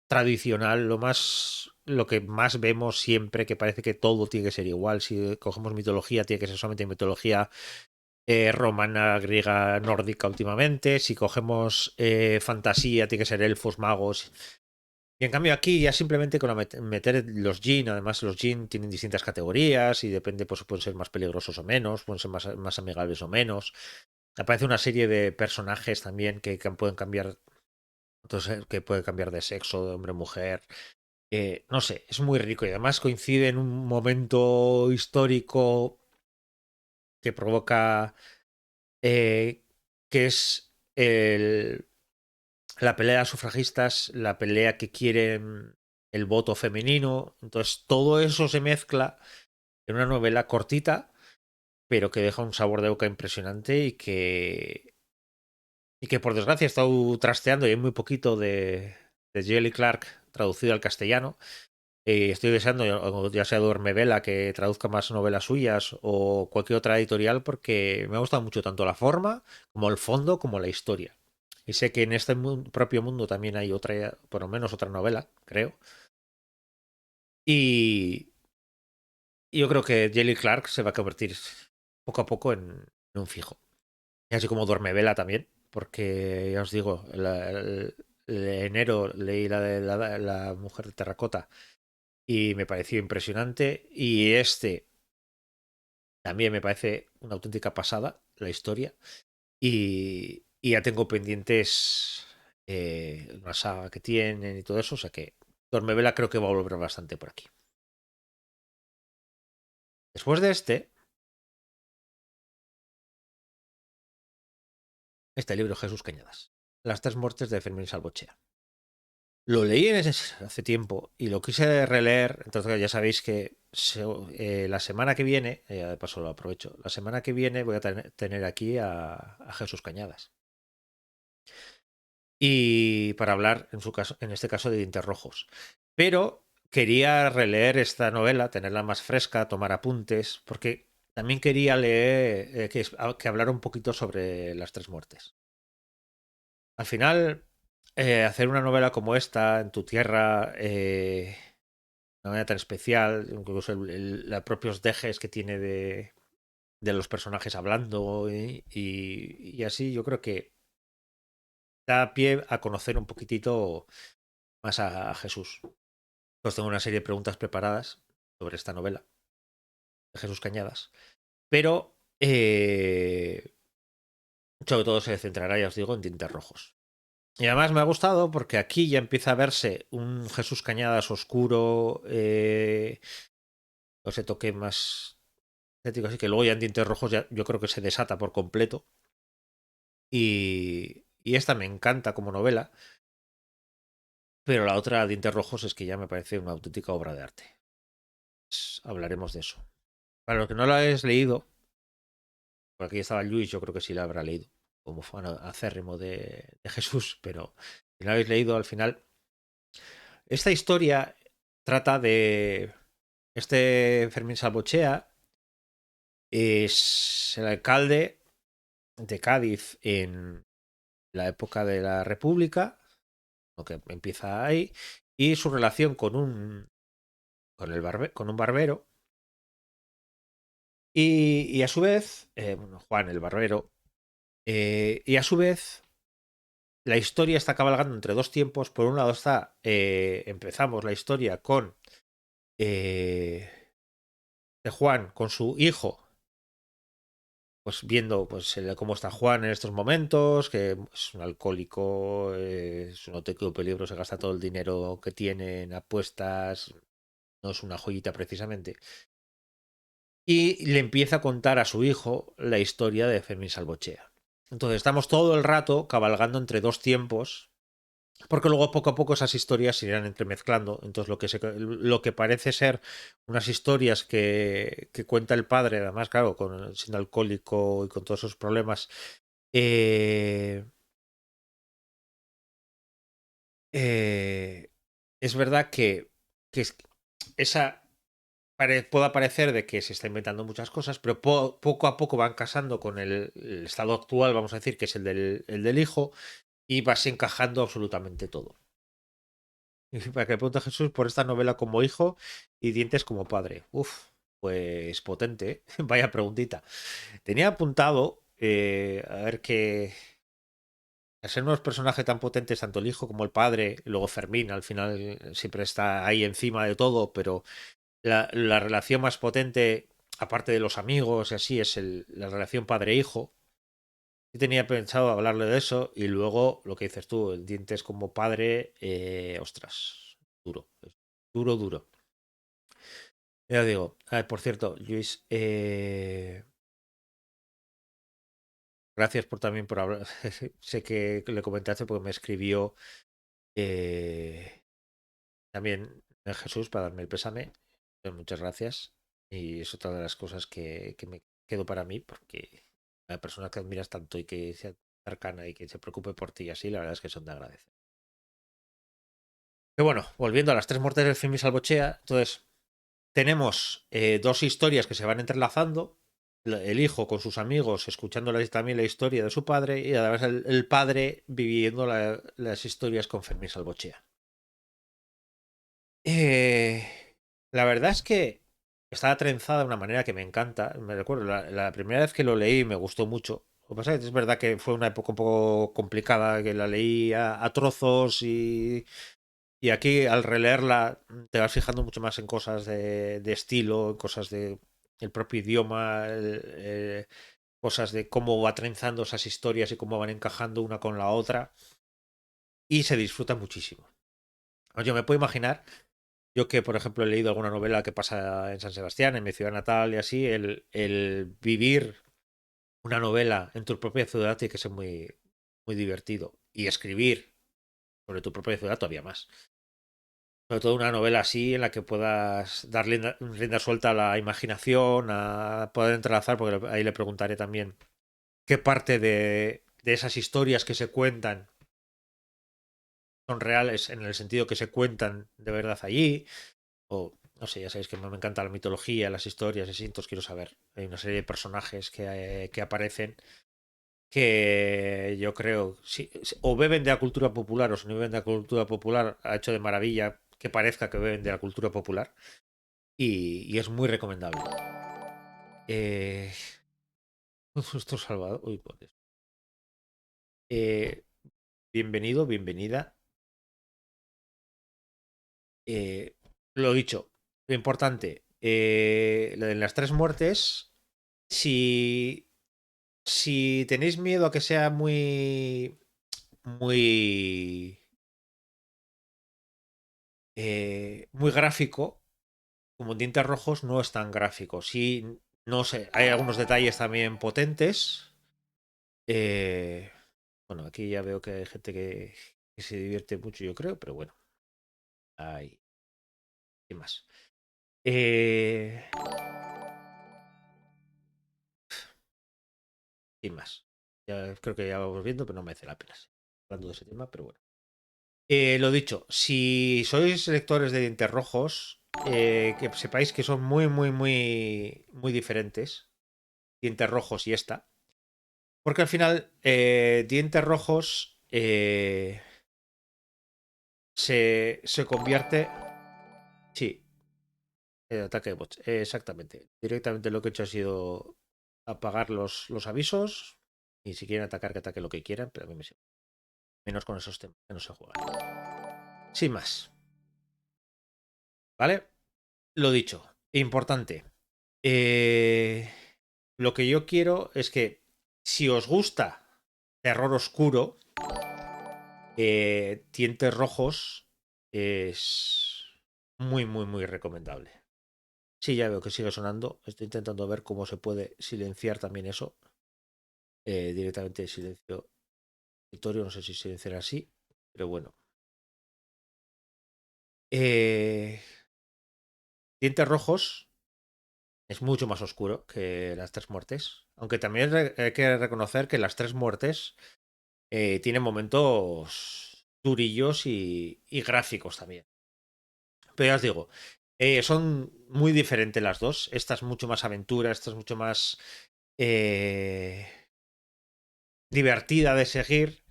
tradicional, lo que más vemos siempre, que parece que todo tiene que ser igual. Si cogemos mitología, tiene que ser solamente mitología romana, griega, nórdica últimamente. Si cogemos fantasía, tiene que ser elfos, magos. Y en cambio aquí ya simplemente con meter los Jin, además los Jin tienen distintas categorías y depende, pues pueden ser más peligrosos o menos, pueden ser más amigables o menos. Aparece una serie de personajes también que pueden cambiar, entonces, que pueden cambiar de sexo, de hombre a mujer. No sé, es muy rico y además coincide en un momento histórico que provoca, eh, que es la pelea de sufragistas, la pelea que quieren el voto femenino. Entonces todo eso se mezcla en una novela cortita, pero que deja un sabor de boca impresionante y que por desgracia he estado trasteando y hay muy poquito de Jelly Clark traducido al castellano. Estoy deseando, ya sea Duerme Vela, que traduzca más novelas suyas o cualquier otra editorial, porque me ha gustado mucho tanto la forma, como el fondo, como la historia. Y sé que en este propio mundo también hay otra, por lo menos otra novela, creo. Y yo creo que Jelly Clark se va a convertir poco a poco en un fijo. Y así como Duerme Vela también, porque ya os digo, enero leí la de la Mujer de Terracota y me pareció impresionante. Y este también me parece una auténtica pasada la historia. Y ya tengo pendientes una saga que tienen y todo eso. O sea que Dormevela creo que va a volver bastante por aquí. Después de este libro, Jesús Cañadas. Las tres muertes de Fermín Salvochea. Lo leí hace tiempo y lo quise releer. Entonces ya sabéis que la semana que viene, de paso lo aprovecho, la semana que viene voy a tener aquí a Jesús Cañadas. Y para hablar, en su caso, en este caso, de Dientes Rojos. Pero quería releer esta novela, tenerla más fresca, tomar apuntes, porque también quería leer, que hablara un poquito sobre las tres muertes. Al final, hacer una novela como esta en tu tierra, de una manera tan especial, incluso los propios dejes que tiene de los personajes hablando y así, yo creo que da pie a conocer un poquitito más a Jesús. Pues tengo una serie de preguntas preparadas sobre esta novela de Jesús Cañadas, pero sobre todo se centrará, ya os digo, en Tintes Rojos. Y además me ha gustado porque aquí ya empieza a verse un Jesús Cañadas oscuro, ese toque más estético, así que luego ya en Tintes Rojos ya, yo creo que se desata por completo. Y esta me encanta como novela, pero la otra, Dientes Rojos, es que ya me parece una auténtica obra de arte. Hablaremos de eso. Para los que no lo hayáis leído, por aquí estaba Luis, yo creo que sí la habrá leído, como fan acérrimo de Jesús, pero si la habéis leído al final, esta historia trata de este Fermín Salvochea, es el alcalde de Cádiz en la época de la República, lo que empieza ahí, y su relación con con un barbero. Y a su vez, bueno, Juan el barbero, y a su vez la historia está cabalgando entre dos tiempos. Por un lado empezamos la historia con de Juan con su hijo, pues viendo pues cómo está Juan en estos momentos, que es un alcohólico, es un auténtico peligro, se gasta todo el dinero que tiene en apuestas, no es una joyita precisamente. Y le empieza a contar a su hijo la historia de Fermín Salvochea. Entonces estamos todo el rato cabalgando entre dos tiempos, porque luego poco a poco esas historias se irán entremezclando. Entonces lo que parece ser unas historias que cuenta el padre, además, claro, siendo alcohólico y con todos esos problemas, eh, es verdad que esa pueda parecer de que se está inventando muchas cosas, pero poco a poco van casando con el estado actual, vamos a decir, que es el del hijo, y vas encajando absolutamente todo. Y para que le pregunte a Jesús por esta novela como hijo y Dientes como padre. Uf, pues potente, ¿eh? Vaya preguntita. Tenía apuntado, a ver que al ser unos personajes tan potentes, tanto el hijo como el padre, y luego Fermín al final siempre está ahí encima de todo, pero la relación más potente, aparte de los amigos y así, es la relación padre-hijo. Yo tenía pensado hablarle de eso y luego lo que dices tú, el Dientes como padre, ostras, duro, duro, duro. Ya digo, por cierto, Luis, gracias por también por hablar. Sé que le comentaste porque me escribió también Jesús para darme el pésame. Muchas gracias. Y es otra de las cosas que me quedo para mí, porque la persona que admiras tanto y que sea cercana y que se preocupe por ti y así, la verdad es que son de agradecer. Pero bueno, volviendo a las tres muertes del film y Salvochea, entonces tenemos dos historias que se van entrelazando. El hijo con sus amigos escuchando también la historia de su padre y además el padre viviendo las historias con Fermín Salvochea. Eh, la verdad es que estaba trenzada de una manera que me encanta. Me recuerdo, la primera vez que lo leí me gustó mucho. Lo que pasa es que es verdad que fue una época un poco complicada, que la leí a trozos y aquí al releerla te vas fijando mucho más en cosas de estilo, en cosas de el propio idioma, cosas de cómo va trenzando esas historias y cómo van encajando una con la otra. Y se disfruta muchísimo. Yo me puedo imaginar, yo que por ejemplo he leído alguna novela que pasa en San Sebastián, en mi ciudad natal y así, el vivir una novela en tu propia ciudad tiene que ser muy, muy divertido. Y escribir sobre tu propia ciudad todavía más. Sobre todo una novela así en la que puedas dar rienda suelta a la imaginación, a poder entrelazar, porque ahí le preguntaré también qué parte de esas historias que se cuentan son reales en el sentido que se cuentan de verdad allí, o no sé, ya sabéis que me encanta la mitología, las historias, y entonces quiero saber. Hay una serie de personajes que aparecen que yo creo, o beben de la cultura popular o si no beben de la cultura popular, ha hecho de maravilla que parezca que beben de la cultura popular y es muy recomendable. Eh, Esto Salvador, uy, por Dios. Eh, Bienvenido, bienvenida. Lo dicho, lo importante, lo de las tres muertes, si, si tenéis miedo a que sea muy, muy gráfico, como Dientes Rojos no es tan gráfico. Sí, no sé, hay algunos detalles también potentes. Eh, bueno, aquí ya veo que hay gente que se divierte mucho, yo creo, pero bueno, hay más. Eh, Sin más. Ya, creo que ya vamos viendo, pero no merece la pena hablando de ese tema, pero bueno. Lo dicho, si sois lectores de Dientes Rojos, que sepáis que son muy, muy, muy, muy diferentes. Dientes Rojos y esta. Porque al final, Dientes Rojos se convierte... Sí, ataque de bots, exactamente. Directamente lo que he hecho ha sido apagar los avisos y si quieren atacar, que ataquen lo que quieran, pero a mí me sirve. Menos con esos temas que no se juegan. Sin más, ¿vale? Lo dicho, importante. Eh, lo que yo quiero es que si os gusta terror oscuro, Dientes Rojos es muy, muy, muy recomendable. Sí, ya veo que sigue sonando. Estoy intentando ver cómo se puede silenciar también eso. Directamente silencio escritorio, no sé si silenciar así, pero bueno. Eh, Dientes Rojos es mucho más oscuro que las tres muertes. Aunque también hay que reconocer que las tres muertes tienen momentos durillos y gráficos también. Pero ya os digo, son muy diferentes las dos. Esta es mucho más aventura, esta es mucho más eh, divertida de seguir.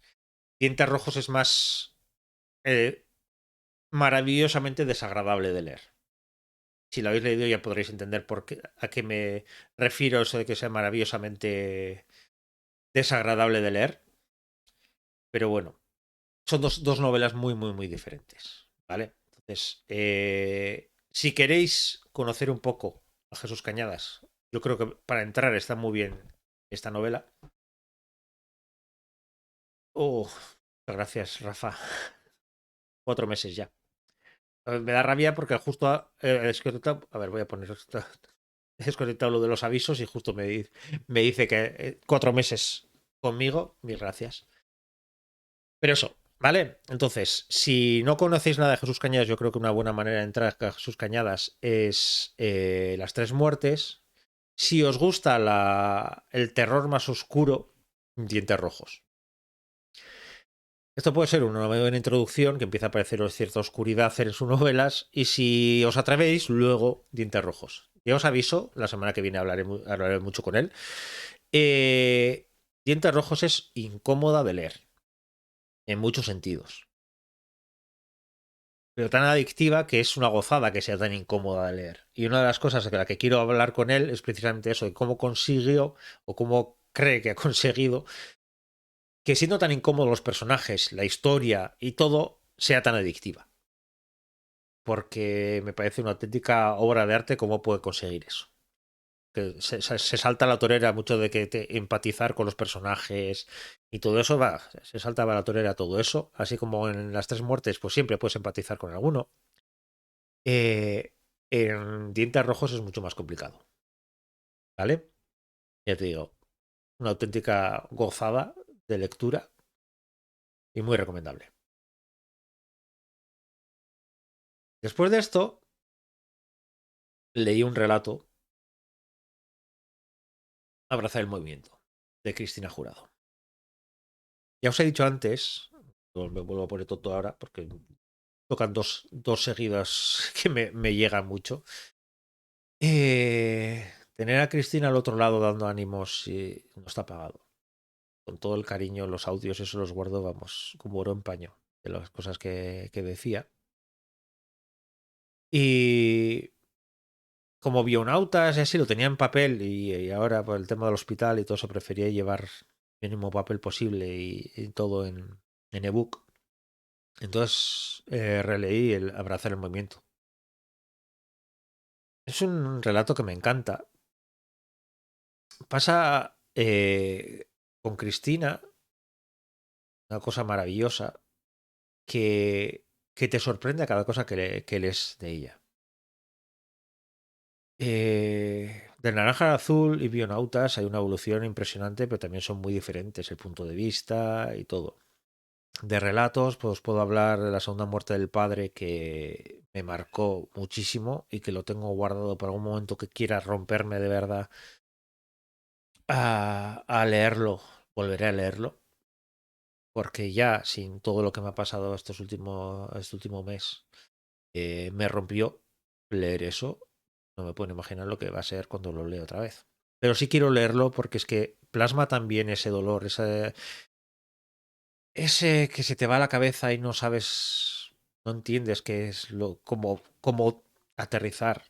Dientes Rojos es más eh, maravillosamente desagradable de leer. Si lo habéis leído ya podréis entender a qué me refiero eso de que sea maravillosamente desagradable de leer. Pero bueno, son dos novelas muy, muy, muy diferentes. ¿Vale? Entonces, si queréis conocer un poco a Jesús Cañadas, yo creo que para entrar está muy bien esta novela. Oh, gracias, Rafa. 4 meses ya. Me da rabia porque justo he desconectado. A ver, voy a poner esto. He desconectado lo de los avisos y justo me dice que 4 meses conmigo. Mil gracias. Pero eso, ¿vale? Entonces, si no conocéis nada de Jesús Cañadas, yo creo que una buena manera de entrar a Jesús Cañadas es Las Tres Muertes. Si os gusta el terror más oscuro, Dientes Rojos. Esto puede ser una buena introducción que empieza a apareceros cierta oscuridad en sus novelas y si os atrevéis, luego Dientes Rojos. Ya os aviso, la semana que viene hablaré mucho con él. Eh, Dientes Rojos es incómoda de leer, en muchos sentidos. Pero tan adictiva que es una gozada que sea tan incómoda de leer. Y una de las cosas de las que quiero hablar con él es precisamente eso, de cómo consiguió o cómo cree que ha conseguido que siendo tan incómodos los personajes, la historia y todo, sea tan adictiva. Porque me parece una auténtica obra de arte cómo puede conseguir eso. Que se salta la torera mucho de que empatizar con los personajes y todo eso va, se salta a la torera todo eso, así como en las tres muertes, pues siempre puedes empatizar con alguno. Eh, en Dientes Rojos es mucho más complicado, ¿vale? Ya te digo, una auténtica gozada de lectura y muy recomendable. Después de esto, leí un relato, Abrazar el movimiento, de Cristina Jurado. Ya os he dicho antes, me vuelvo a poner tonto ahora porque tocan dos seguidas que me llegan mucho. Tener a Cristina al otro lado dando ánimos y no está pagado. Con todo el cariño, los audios, eso los guardo, vamos, como oro en paño, de las cosas que decía. Y como bionautas y así lo tenía en papel y ahora por el tema del hospital y todo eso prefería llevar el mínimo papel posible y todo en ebook. Entonces releí el Abrazar el movimiento. Es un relato que me encanta. Pasa con Cristina una cosa maravillosa que te sorprende a cada cosa que lees de ella. De Naranja al Azul y Bionautas hay una evolución impresionante, pero también son muy diferentes el punto de vista y todo. De relatos, pues puedo hablar de La segunda muerte del padre, que me marcó muchísimo y que lo tengo guardado para un momento que quiera romperme de verdad a leerlo. Volveré a leerlo, porque ya sin todo lo que me ha pasado este último mes, me rompió leer eso. No me puedo imaginar lo que va a ser cuando lo leo otra vez. Pero sí quiero leerlo porque es que plasma también ese dolor, ese que se te va a la cabeza y no sabes no entiendes qué es cómo aterrizar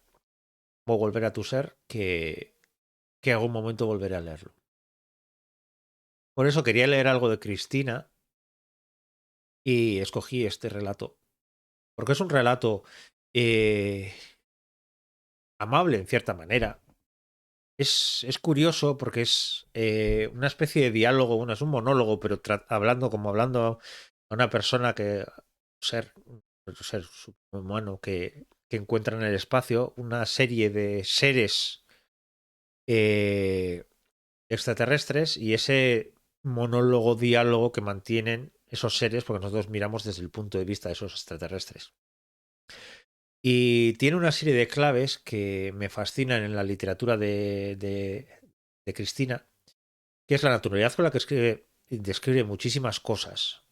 o volver a tu ser, que algún momento volveré a leerlo. Por eso quería leer algo de Cristina y escogí este relato. Porque es un relato eh, amable en cierta manera. Es curioso porque es una especie de diálogo, bueno, es un monólogo, pero hablando a una persona ser, ser humano que encuentra en el espacio una serie de seres eh, extraterrestres y ese monólogo, diálogo que mantienen esos seres, porque nosotros miramos desde el punto de vista de esos extraterrestres. Y tiene una serie de claves que me fascinan en la literatura de Cristina, que es la naturalidad con la que describe muchísimas cosas,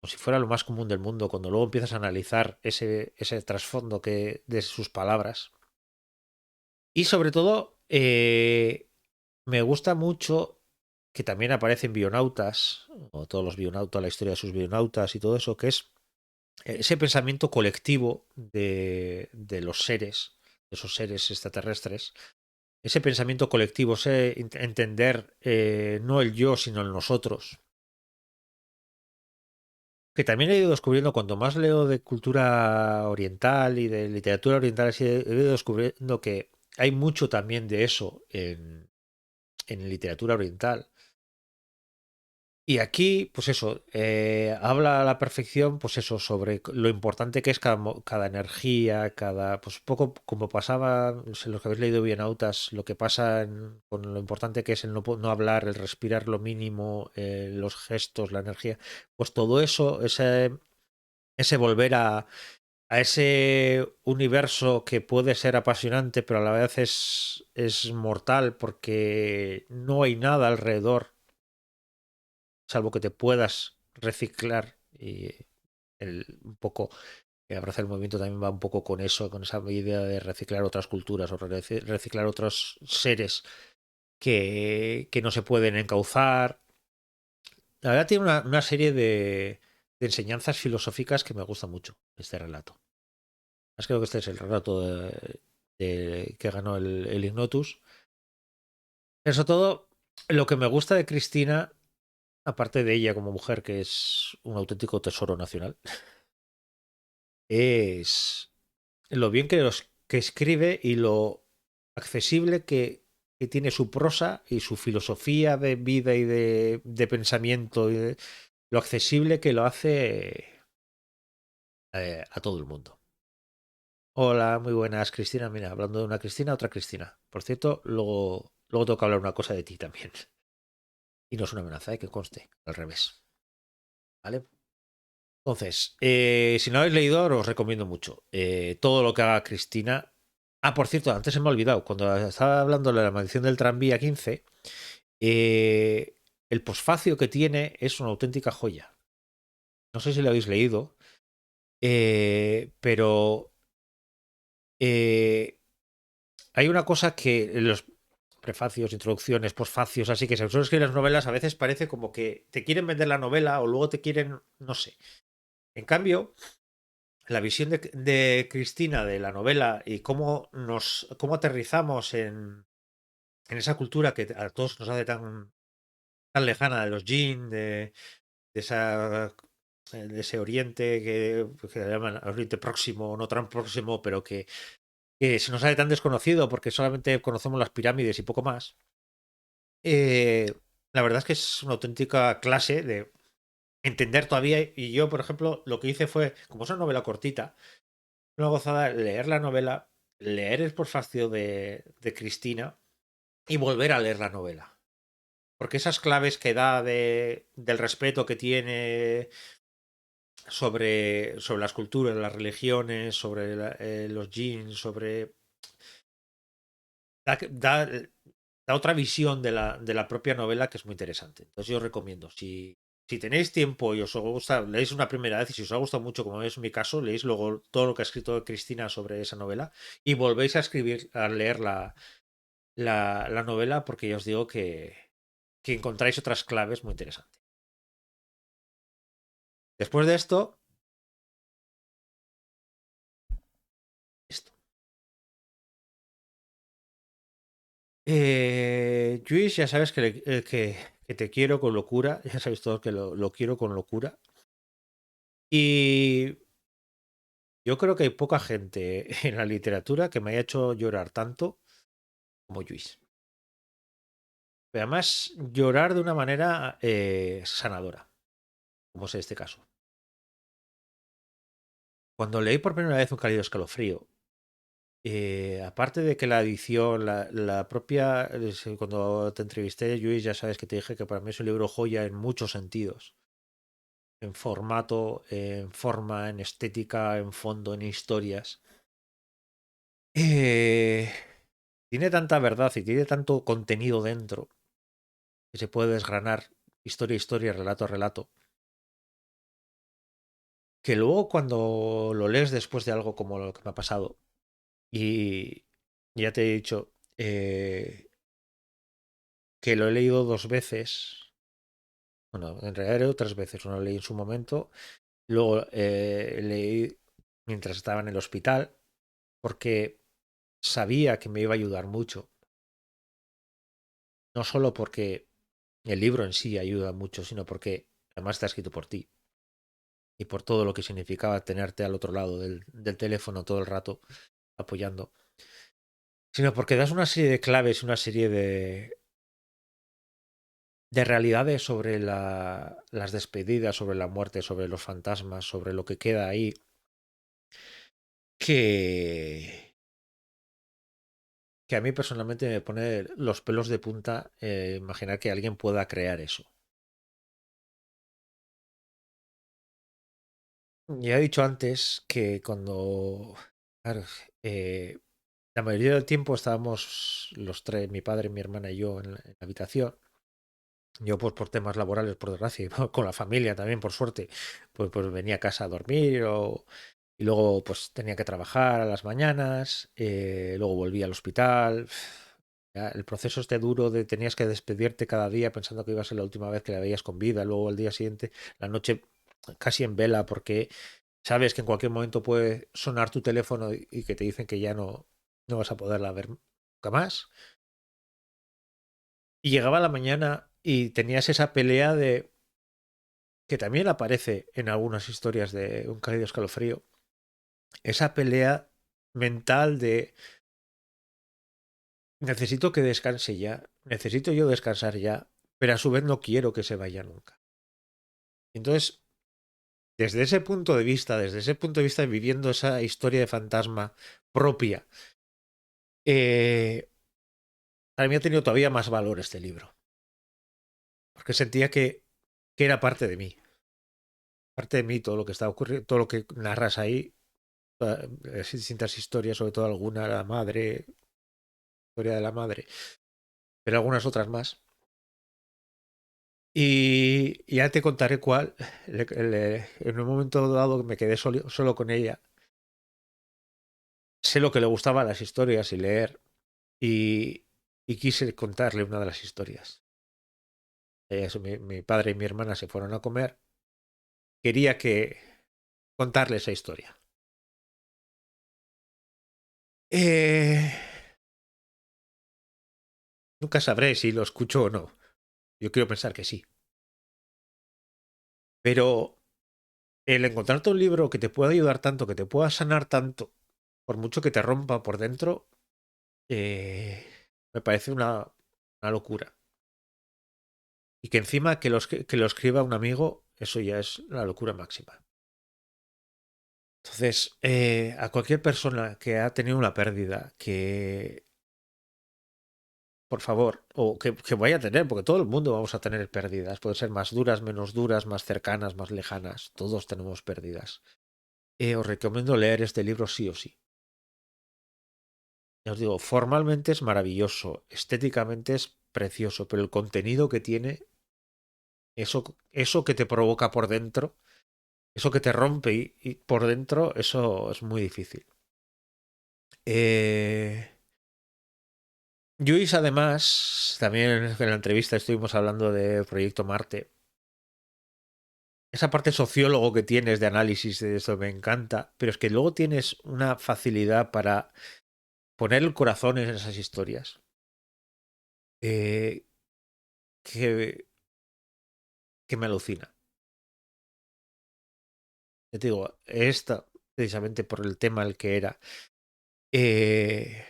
como si fuera lo más común del mundo, cuando luego empiezas a analizar ese trasfondo de sus palabras. Y sobre todo, me gusta mucho que también aparecen bionautas, o todos los bionautas, la historia de sus bionautas y todo eso, que es ese pensamiento colectivo de los seres, de esos seres extraterrestres, ese pensamiento colectivo, ese entender no el yo, sino el nosotros, que también he ido descubriendo, cuanto más leo de cultura oriental y de literatura oriental, así, he ido descubriendo que hay mucho también de eso en literatura oriental. Y aquí, pues eso, habla a la perfección, pues eso, sobre lo importante que es cada energía, pues poco como pasaba, los que habéis leído Bienautas, lo que pasa con lo importante que es el no hablar, el respirar lo mínimo, los gestos, la energía, pues todo eso, ese volver a ese universo que puede ser apasionante, pero a la vez es mortal porque no hay nada alrededor salvo que te puedas reciclar y un poco abrazar el movimiento también va un poco con eso, con esa idea de reciclar otras culturas o reciclar otros seres que no se pueden encauzar. La verdad tiene una serie de enseñanzas filosóficas que me gusta mucho este relato. Más creo que este es el relato que ganó el Ignotus. Eso todo, lo que me gusta de Cristina, aparte de ella como mujer, que es un auténtico tesoro nacional, es lo bien que escribe y lo accesible que tiene su prosa y su filosofía de vida y de pensamiento, lo accesible que lo hace a todo el mundo. Hola, muy buenas, Cristina. Mira, hablando de una Cristina, otra Cristina. Por cierto, luego tengo que hablar una cosa de ti también. Y no es una amenaza, que conste, al revés. ¿Vale? Entonces, si no habéis leído, os recomiendo mucho. Todo lo que haga Cristina. Ah, por cierto, antes se me ha olvidado. Cuando estaba hablando de la maldición del tranvía 15, eh, el posfacio que tiene es una auténtica joya. No sé si lo habéis leído, pero eh, hay una cosa que en los prefacios, introducciones, posfacios, así que se suelen escribir las novelas, a veces parece como que te quieren vender la novela o luego te quieren, no sé. En cambio, la visión de Cristina de la novela y cómo aterrizamos en esa cultura que a todos nos hace tan lejana de los Jin, de ese Oriente que le llaman Oriente Próximo, no tan próximo, pero que se nos hace tan desconocido porque solamente conocemos las pirámides y poco más. Eh, la verdad es que es una auténtica clase de entender todavía. Y yo, por ejemplo, lo que hice fue, como es una novela cortita, una gozada leer la novela, leer el posfacio de Cristina y volver a leer la novela. Porque esas claves que da del respeto que tiene sobre las culturas, las religiones, sobre los jeans, da otra visión de la propia novela que es muy interesante. Entonces yo os recomiendo, si tenéis tiempo y os gusta, leéis una primera vez y si os ha gustado mucho, como es mi caso, leéis luego todo lo que ha escrito Cristina sobre esa novela y volvéis a leer la novela porque ya os digo que encontráis otras claves muy interesantes. Después de esto, Luis, ya sabes que te quiero con locura, ya sabes todos que lo quiero con locura. Y yo creo que hay poca gente en la literatura que me haya hecho llorar tanto como Luis. Pero además, llorar de una manera sanadora, como es este caso. Cuando leí por primera vez Un cálido escalofrío, aparte de que la edición, la propia, cuando te entrevisté, Luis, ya sabes que te dije que para mí es un libro joya en muchos sentidos. En formato, en forma, en estética, en fondo, en historias. Eh, Tiene tanta verdad y tiene tanto contenido dentro que se puede desgranar historia a historia, relato a relato, que luego cuando lo lees después de algo como lo que me ha pasado, y ya te he dicho que lo he leído dos veces, bueno, en realidad he leído tres veces, una lo leí en su momento, luego leí mientras estaba en el hospital, porque sabía que me iba a ayudar mucho, no solo porque el libro en sí ayuda mucho, sino porque además está escrito por ti y por todo lo que significaba tenerte al otro lado del teléfono todo el rato apoyando, sino porque das una serie de claves, una serie de realidades sobre las despedidas, sobre la muerte, sobre los fantasmas, sobre lo que queda ahí, que, que a mí personalmente me pone los pelos de punta imaginar que alguien pueda crear eso. Ya he dicho antes que cuando, claro, la mayoría del tiempo estábamos los tres, mi padre, mi hermana y yo, en la habitación. Yo, pues por temas laborales, por desgracia, y con la familia también, por suerte, pues venía a casa a dormir y luego pues tenía que trabajar a las mañanas, luego volvía al hospital. Ya, el proceso este duro de tenías que despedirte cada día pensando que iba a ser la última vez que la veías con vida, luego al día siguiente, la noche casi en vela, porque sabes que en cualquier momento puede sonar tu teléfono y que te dicen que ya no vas a poderla ver nunca más. Y llegaba la mañana y tenías esa pelea de que también aparece en algunas historias de Un cálido escalofrío, esa pelea mental de necesito que descanse ya, necesito yo descansar ya, pero a su vez no quiero que se vaya nunca. Entonces, desde ese punto de vista, desde ese punto de vista viviendo esa historia de fantasma propia, eh, para mí ha tenido todavía más valor este libro, porque sentía que era parte de mí todo lo que está ocurriendo, todo lo que narras ahí, las distintas historias, sobre todo alguna, la madre, historia de la madre, pero algunas otras más. Y ya te contaré cuál. En un momento dado me quedé solo con ella. Sé lo que le gustaba las historias y leer. Y, y quise contarle una de las historias. Mi padre y mi hermana se fueron a comer. Quería que contarle esa historia. Eh, Nunca sabré si lo escucho o no. Yo quiero pensar que sí. Pero el encontrarte un libro que te pueda ayudar tanto, que te pueda sanar tanto, por mucho que te rompa por dentro, me parece una locura. Y que encima que lo escriba un amigo, eso ya es la locura máxima. Entonces, a cualquier persona que ha tenido una pérdida, que por favor, o que vaya a tener, porque todo el mundo vamos a tener pérdidas, pueden ser más duras, menos duras, más cercanas, más lejanas, todos tenemos pérdidas. Os recomiendo leer este libro sí o sí. Ya os digo, formalmente es maravilloso, estéticamente es precioso, pero el contenido que tiene, eso que te provoca por dentro, eso que te rompe y por dentro, eso es muy difícil. Luis, además, también en la entrevista estuvimos hablando de Proyecto Marte. Esa parte sociólogo que tienes de análisis de eso me encanta, pero es que luego tienes una facilidad para poner el corazón en esas historias. eh, que, que me alucina. Ya te digo, esta, precisamente por el tema el que era, eh,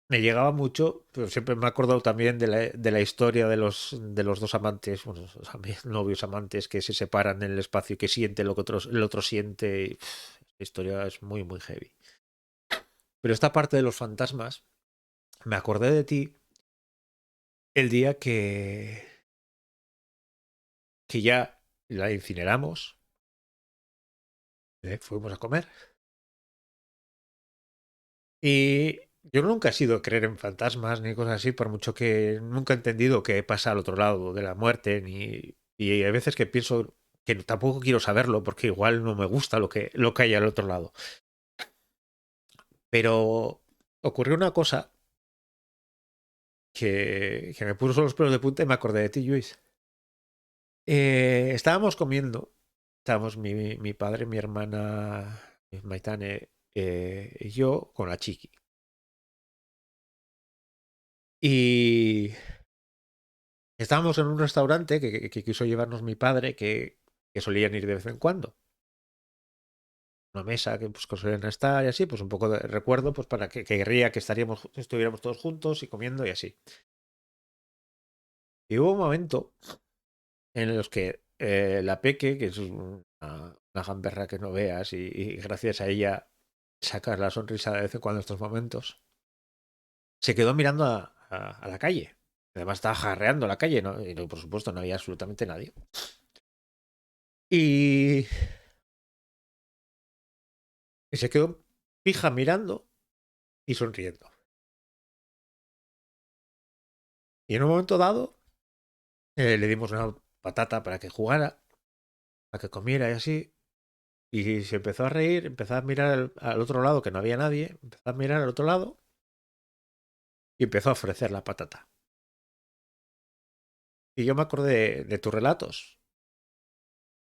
me llegaba mucho, pero siempre me he acordado también de la historia de los dos amantes, bueno, novios amantes que se separan en el espacio y que siente lo que el otro siente. Y, la historia es muy, muy heavy. Pero esta parte de los fantasmas, me acordé de ti el día que ya la incineramos, fuimos a comer. Y yo nunca he sido de creer en fantasmas ni cosas así, por mucho que nunca he entendido qué pasa al otro lado de la muerte, y hay veces que pienso que tampoco quiero saberlo porque igual no me gusta lo que hay al otro lado. Pero ocurrió una cosa que me puso los pelos de punta y me acordé de ti, Luis. Estábamos comiendo, estábamos mi padre, mi hermana, Maitane, y yo con la chiqui. Y estábamos en un restaurante que quiso llevarnos mi padre, que solían ir de vez en cuando. Una mesa pues, que solían estar y así, pues un poco de recuerdo, pues para que querría que estuviéramos todos juntos y comiendo y así. Y hubo un momento en los que la Peque, que es una gamberra que no veas, y gracias a ella sacas la sonrisa de vez en cuando en estos momentos, se quedó mirando a la calle. Además estaba jarreando la calle, ¿no? Y por supuesto no había absolutamente nadie. Y Y se quedó fija mirando y sonriendo. Y en un momento dado le dimos una patata para que jugara, para que comiera y así. Y se empezó a reír, empezó a mirar al otro lado, que no había nadie, empezó a mirar al otro lado y empezó a ofrecer la patata. Y yo me acordé de tus relatos.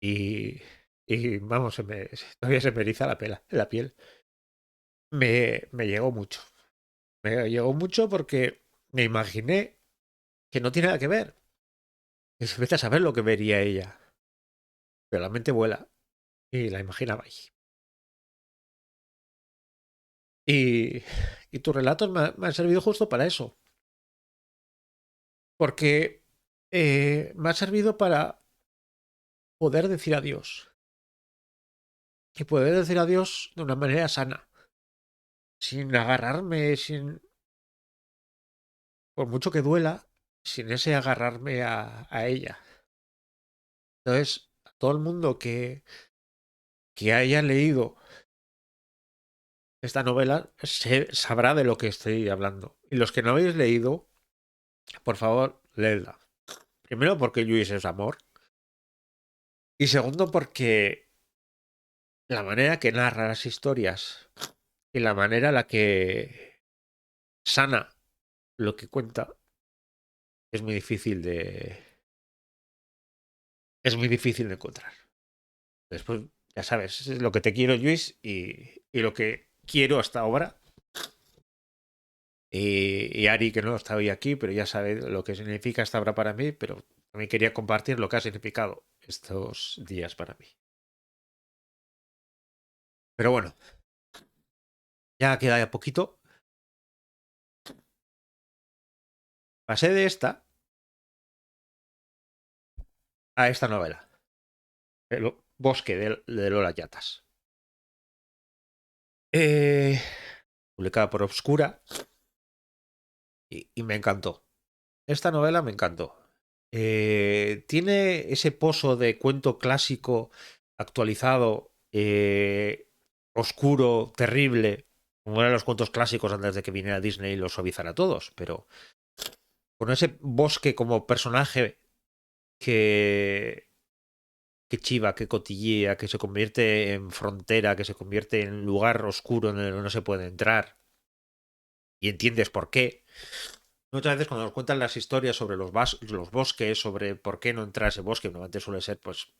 Y, y vamos, todavía se me eriza la piel. Me llegó mucho. Me llegó mucho porque me imaginé que no tiene nada que ver. Y se vete a saber lo que vería ella. Pero la mente vuela y la imaginaba ahí. Y, y tus relatos me han servido justo para eso. Porque me ha servido para poder decir adiós. Y poder decir adiós de una manera sana. Sin agarrarme, por mucho que duela, sin ese agarrarme a ella. Entonces, a todo el mundo que haya leído esta novela sabrá de lo que estoy hablando. Y los que no habéis leído, por favor, leedla. Primero porque Luis es amor. Y segundo porque la manera que narra las historias y la manera en la que sana lo que cuenta es muy difícil de encontrar. Después, ya sabes, es lo que te quiero, Luis, y lo que quiero hasta ahora. Y Ari, que no está hoy aquí, pero ya sabe lo que significa esta obra para mí, pero también quería compartir lo que ha significado estos días para mí. Pero bueno, ya queda ya poquito. Pasé de esta a esta novela, El bosque de Lola Yatas. Eh, Publicada por Obscura, y me encantó. Esta novela me encantó. Tiene ese pozo de cuento clásico actualizado, oscuro, terrible, como eran los cuentos clásicos antes de que viniera Disney y los suavizara a todos, pero con ese bosque como personaje que, que chiva, que cotillea, que se convierte en frontera, que se convierte en lugar oscuro en el que no se puede entrar, y entiendes por qué. Muchas veces cuando nos cuentan las historias sobre los bosques, sobre por qué no entrar a ese bosque, normalmente suele ser pues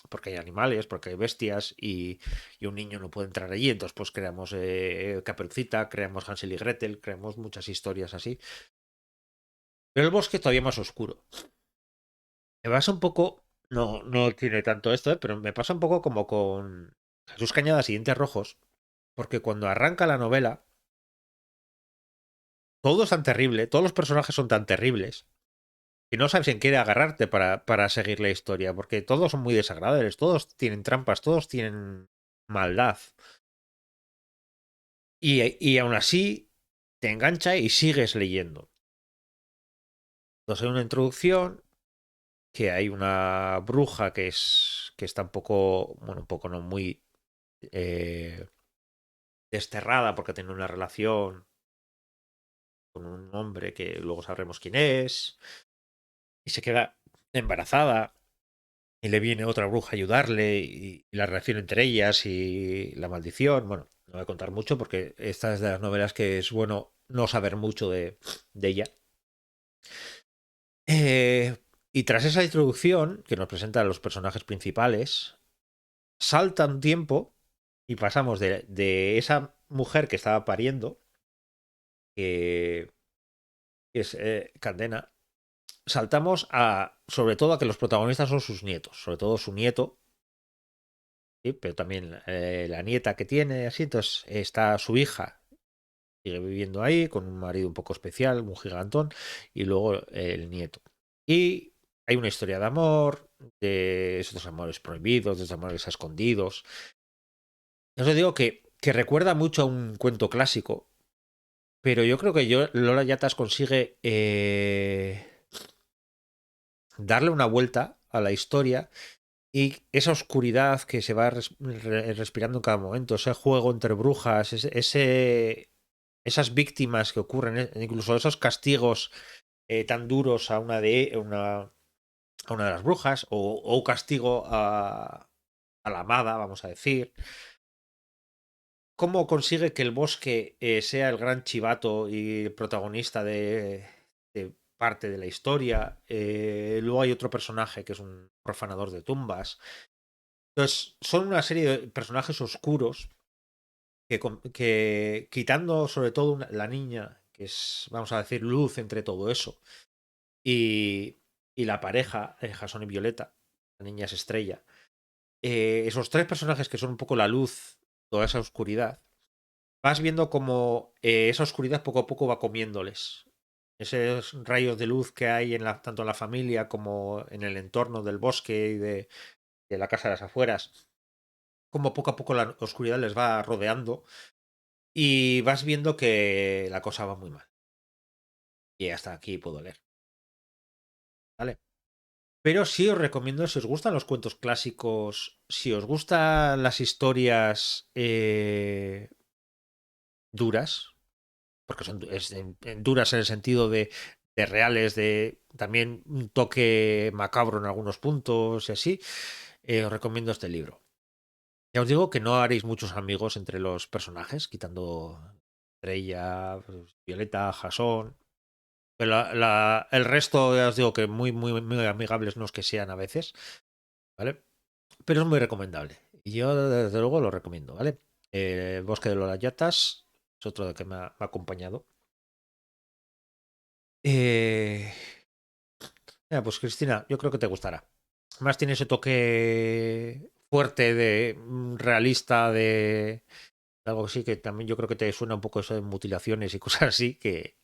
porque hay animales, porque hay bestias y un niño no puede entrar allí, entonces pues creamos Caperucita, creamos Hansel y Gretel, creamos muchas historias así. Pero el bosque todavía más oscuro. Me pasa un poco, no tiene tanto esto, pero me pasa un poco como con Jesús Cañadas y Dientes Rojos, porque cuando arranca la novela, todo es tan terrible, todos los personajes son tan terribles, que no sabes en qué agarrarte para seguir la historia, porque todos son muy desagradables, todos tienen trampas, todos tienen maldad. Y aún así te engancha y sigues leyendo. Entonces hay una introducción, que hay una bruja que está un poco, bueno, un poco no muy eh, desterrada porque tiene una relación con un hombre que luego sabremos quién es, y se queda embarazada y le viene otra bruja a ayudarle y la relación entre ellas y la maldición. Bueno, no voy a contar mucho porque esta es de las novelas que es bueno no saber mucho de ella. Y tras esa introducción, que nos presenta a los personajes principales, salta un tiempo y pasamos de esa mujer que estaba pariendo, que es Candena, saltamos a, sobre todo, a que los protagonistas son sus nietos, sobre todo su nieto, ¿sí? Pero también la nieta que tiene, así, entonces está su hija, sigue viviendo ahí, con un marido un poco especial, un gigantón, y luego el nieto. Y hay una historia de amor, de esos amores prohibidos, de esos amores escondidos. Os digo que recuerda mucho a un cuento clásico, pero yo creo que Lola Yatas consigue darle una vuelta a la historia y esa oscuridad que se va respirando en cada momento, ese juego entre brujas, esas víctimas que ocurren, incluso esos castigos tan duros a una de las brujas, o un castigo a la amada, vamos a decir. ¿Cómo consigue que el bosque sea el gran chivato y protagonista de parte de la historia? Luego hay otro personaje que es un profanador de tumbas. Entonces, son una serie de personajes oscuros que quitando sobre todo la niña, que es, vamos a decir, luz entre todo eso, y, y la pareja, Jason y Violeta, la niña es Estrella, esos tres personajes que son un poco la luz, toda esa oscuridad, vas viendo como esa oscuridad poco a poco va comiéndoles. Esos rayos de luz que hay tanto en la familia como en el entorno del bosque y de la casa de las afueras, como poco a poco la oscuridad les va rodeando y vas viendo que la cosa va muy mal. Y hasta aquí puedo leer. ¿Vale? Pero sí os recomiendo, si os gustan los cuentos clásicos, si os gustan las historias duras, porque son duras en el sentido de reales, de también un toque macabro en algunos puntos y así, os recomiendo este libro. Ya os digo que no haréis muchos amigos entre los personajes, quitando Estrella, pues, Violeta, Jasón. Pero el resto, ya os digo que muy amigables no es que sean a veces, ¿vale? Pero es muy recomendable. Y yo, desde luego, lo recomiendo, ¿vale? El Bosque de los Yatas es otro de que me ha acompañado. Eh, pues Cristina, yo creo que te gustará. Más tiene ese toque fuerte de realista de algo así que también yo creo que te suena un poco eso de mutilaciones y cosas así que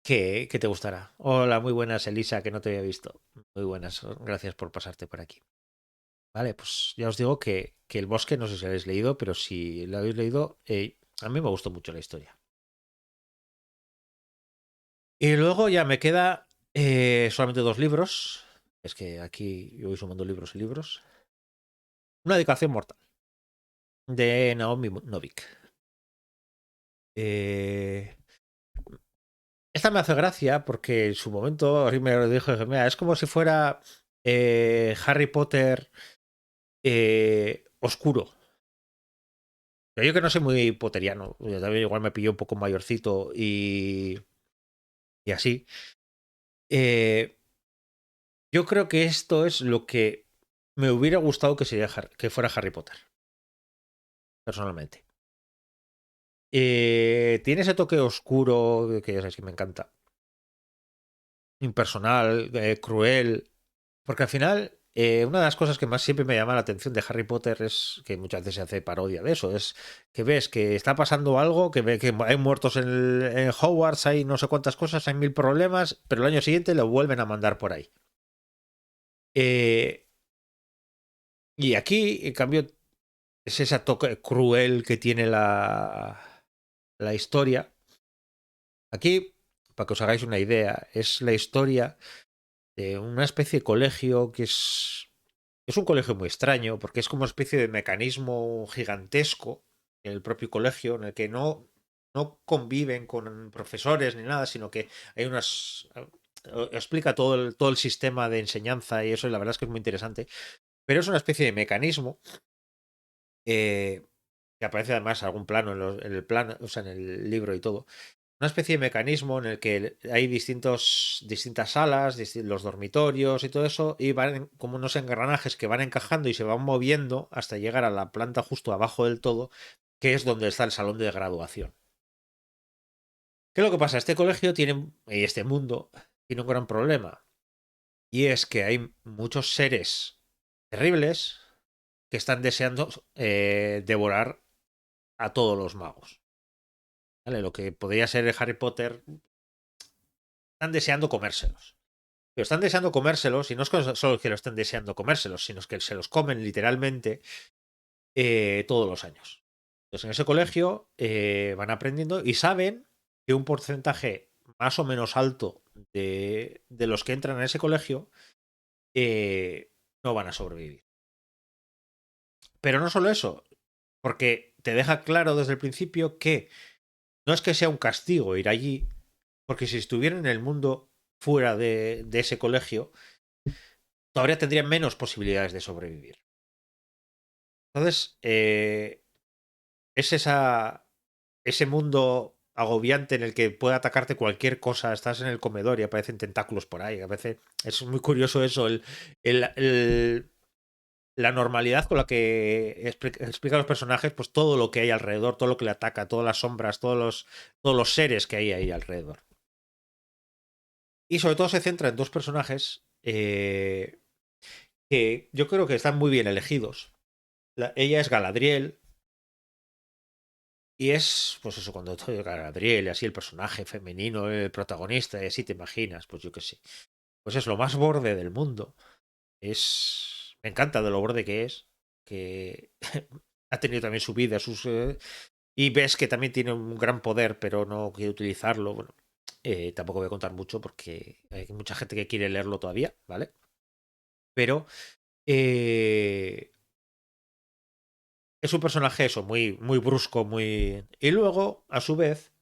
te gustará. Hola, muy buenas, Elisa, que no te había visto. Muy buenas, gracias por pasarte por aquí. Vale, pues ya os digo que El Bosque, no sé si lo habéis leído, pero si lo habéis leído, a mí me gustó mucho la historia. Y luego ya me queda solamente dos libros. Es que aquí yo voy sumando libros y libros. Una dedicación mortal, de Naomi Novik. Eh, esta me hace gracia porque en su momento Ari me lo dijo, dije, mira, es como si fuera Harry Potter oscuro. Pero yo que no soy muy potteriano, yo también igual me pilló un poco mayorcito y así. Eh, yo creo que esto es lo que me hubiera gustado que fuera Harry Potter, personalmente. Tiene ese toque oscuro que ya sabéis que me encanta. impersonal, cruel. Porque al final, una de las cosas que más siempre me llama la atención de Harry Potter es que muchas veces se hace parodia de eso. Es que ves que está pasando algo, que, que hay muertos en Hogwarts, hay no sé cuántas cosas, hay mil problemas, pero el año siguiente lo vuelven a mandar por ahí. Eh, y aquí, en cambio, es esa toque cruel que tiene la historia. Aquí, para que os hagáis una idea, es la historia de una especie de colegio que es un colegio muy extraño, porque es como una especie de mecanismo gigantesco en el propio colegio, en el que no conviven con profesores ni nada, sino que hay unas... explica todo el sistema de enseñanza y eso, y la verdad es que es muy interesante. Pero es una especie de mecanismo eh, que aparece además en algún plano en el plano, o sea, en el libro y todo. Una especie de mecanismo en el que hay distintas salas, los dormitorios y todo eso, y van como unos engranajes que van encajando y se van moviendo hasta llegar a la planta justo abajo del todo, que es donde está el salón de graduación. ¿Qué es lo que pasa? Este colegio tiene, y este mundo, tiene un gran problema, y es que hay muchos seres terribles que están deseando devorar a todos los magos. ¿Vale? Lo que podría ser Harry Potter, están deseando comérselos. Pero están deseando comérselos y no es solo que lo estén deseando comérselos, sino que se los comen literalmente todos los años. Entonces en ese colegio van aprendiendo y saben que un porcentaje más o menos alto de los que entran en ese colegio no van a sobrevivir. Pero no solo eso, porque te deja claro desde el principio que no es que sea un castigo ir allí, porque si estuvieran en el mundo fuera de ese colegio, todavía tendrían menos posibilidades de sobrevivir. Entonces, es ese mundo agobiante en el que puede atacarte cualquier cosa. Estás en el comedor y aparecen tentáculos por ahí. A veces es muy curioso eso, el- el- la normalidad con la que explica a los personajes, pues todo lo que hay alrededor, todo lo que le ataca, todas las sombras, todos los seres que hay ahí alrededor. Y sobre todo se centra en dos personajes que yo creo que están muy bien elegidos. Ella es Galadriel, y es, pues eso, cuando todo Galadriel y así el personaje femenino, el protagonista, y así te imaginas, pues yo qué sé. Pues es lo más borde del mundo. Me encanta de lo borde que es, que ha tenido también su vida, y ves que también tiene un gran poder, pero no quiere utilizarlo. Bueno, tampoco voy a contar mucho porque hay mucha gente que quiere leerlo todavía, ¿vale? Pero eh, es un personaje eso, muy, muy brusco, muy... Y luego, a su vez,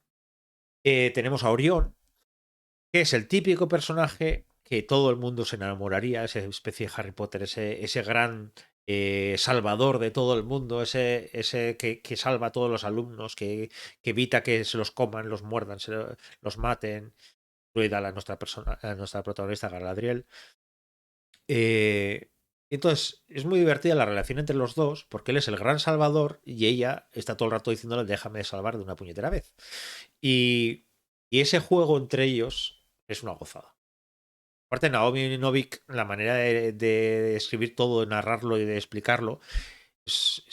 tenemos a Orión, que es el típico personaje que todo el mundo se enamoraría, esa especie de Harry Potter, ese gran salvador de todo el mundo, ese que salva a todos los alumnos, que evita que se los coman, los muerdan, los maten, incluida a nuestra protagonista Galadriel. Eh, entonces, es muy divertida la relación entre los dos, porque él es el gran salvador y ella está todo el rato diciéndole, déjame salvar de una puñetera vez. Y, y ese juego entre ellos es una gozada. Aparte, Naomi Novik, la manera de escribir todo, de narrarlo y de explicarlo,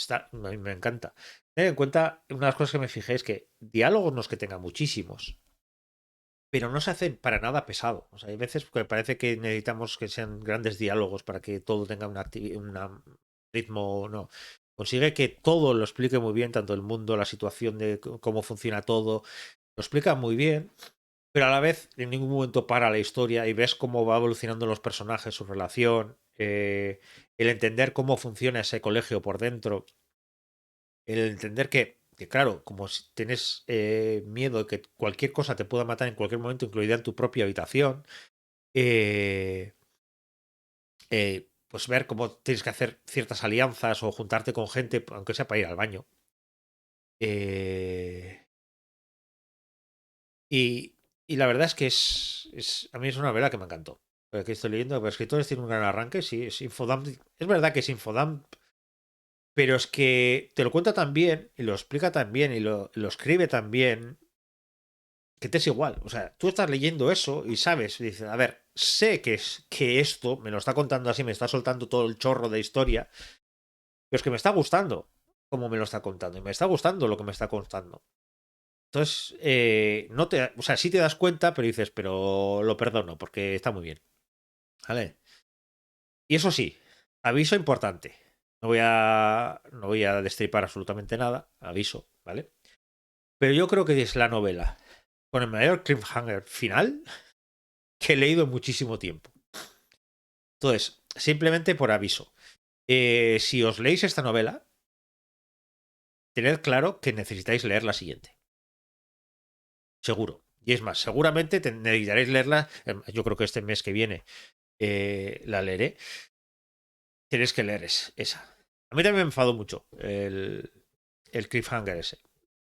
a mí me encanta. Ten en cuenta, una de las cosas que me fijé es que diálogos no es que tenga muchísimos, pero no se hacen para nada pesado. O sea, hay veces que parece que necesitamos que sean grandes diálogos para que todo tenga un ritmo. No. Consigue que todo lo explique muy bien, tanto el mundo, la situación de cómo funciona todo. Lo explica muy bien, pero a la vez en ningún momento para la historia y ves cómo va evolucionando los personajes, su relación, el entender cómo funciona ese colegio por dentro, el entender que claro, como si tienes miedo de que cualquier cosa te pueda matar en cualquier momento, incluida en tu propia habitación, eh, pues ver cómo tienes que hacer ciertas alianzas o juntarte con gente, aunque sea para ir al baño. Eh, y, y la verdad es que a mí es una novela que me encantó. Que estoy leyendo, los escritores tienen un gran arranque, sí, es Infodump. Es verdad que es Infodump, pero es que te lo cuenta tan bien y lo explica tan bien y lo escribe tan bien que te es igual. O sea, tú estás leyendo eso y sabes, y dices, a ver, sé que esto me lo está contando así, me está soltando todo el chorro de historia, pero es que me está gustando cómo me lo está contando y me está gustando lo que me está contando. Entonces, no te, o sea, sí te das cuenta, pero dices, pero lo perdono porque está muy bien. ¿Vale? Y eso sí, aviso importante. No voy a destripar absolutamente nada, aviso, ¿vale? Pero yo creo que es la novela con el mayor cliffhanger final que he leído en muchísimo tiempo. Entonces, simplemente por aviso. Si os leéis esta novela, tened claro que necesitáis leer la siguiente. Seguro. Y es más, seguramente necesitaréis leerla. Yo creo que este mes que viene la leeré. Tenéis que leer esa. A mí también me enfadó mucho el cliffhanger ese.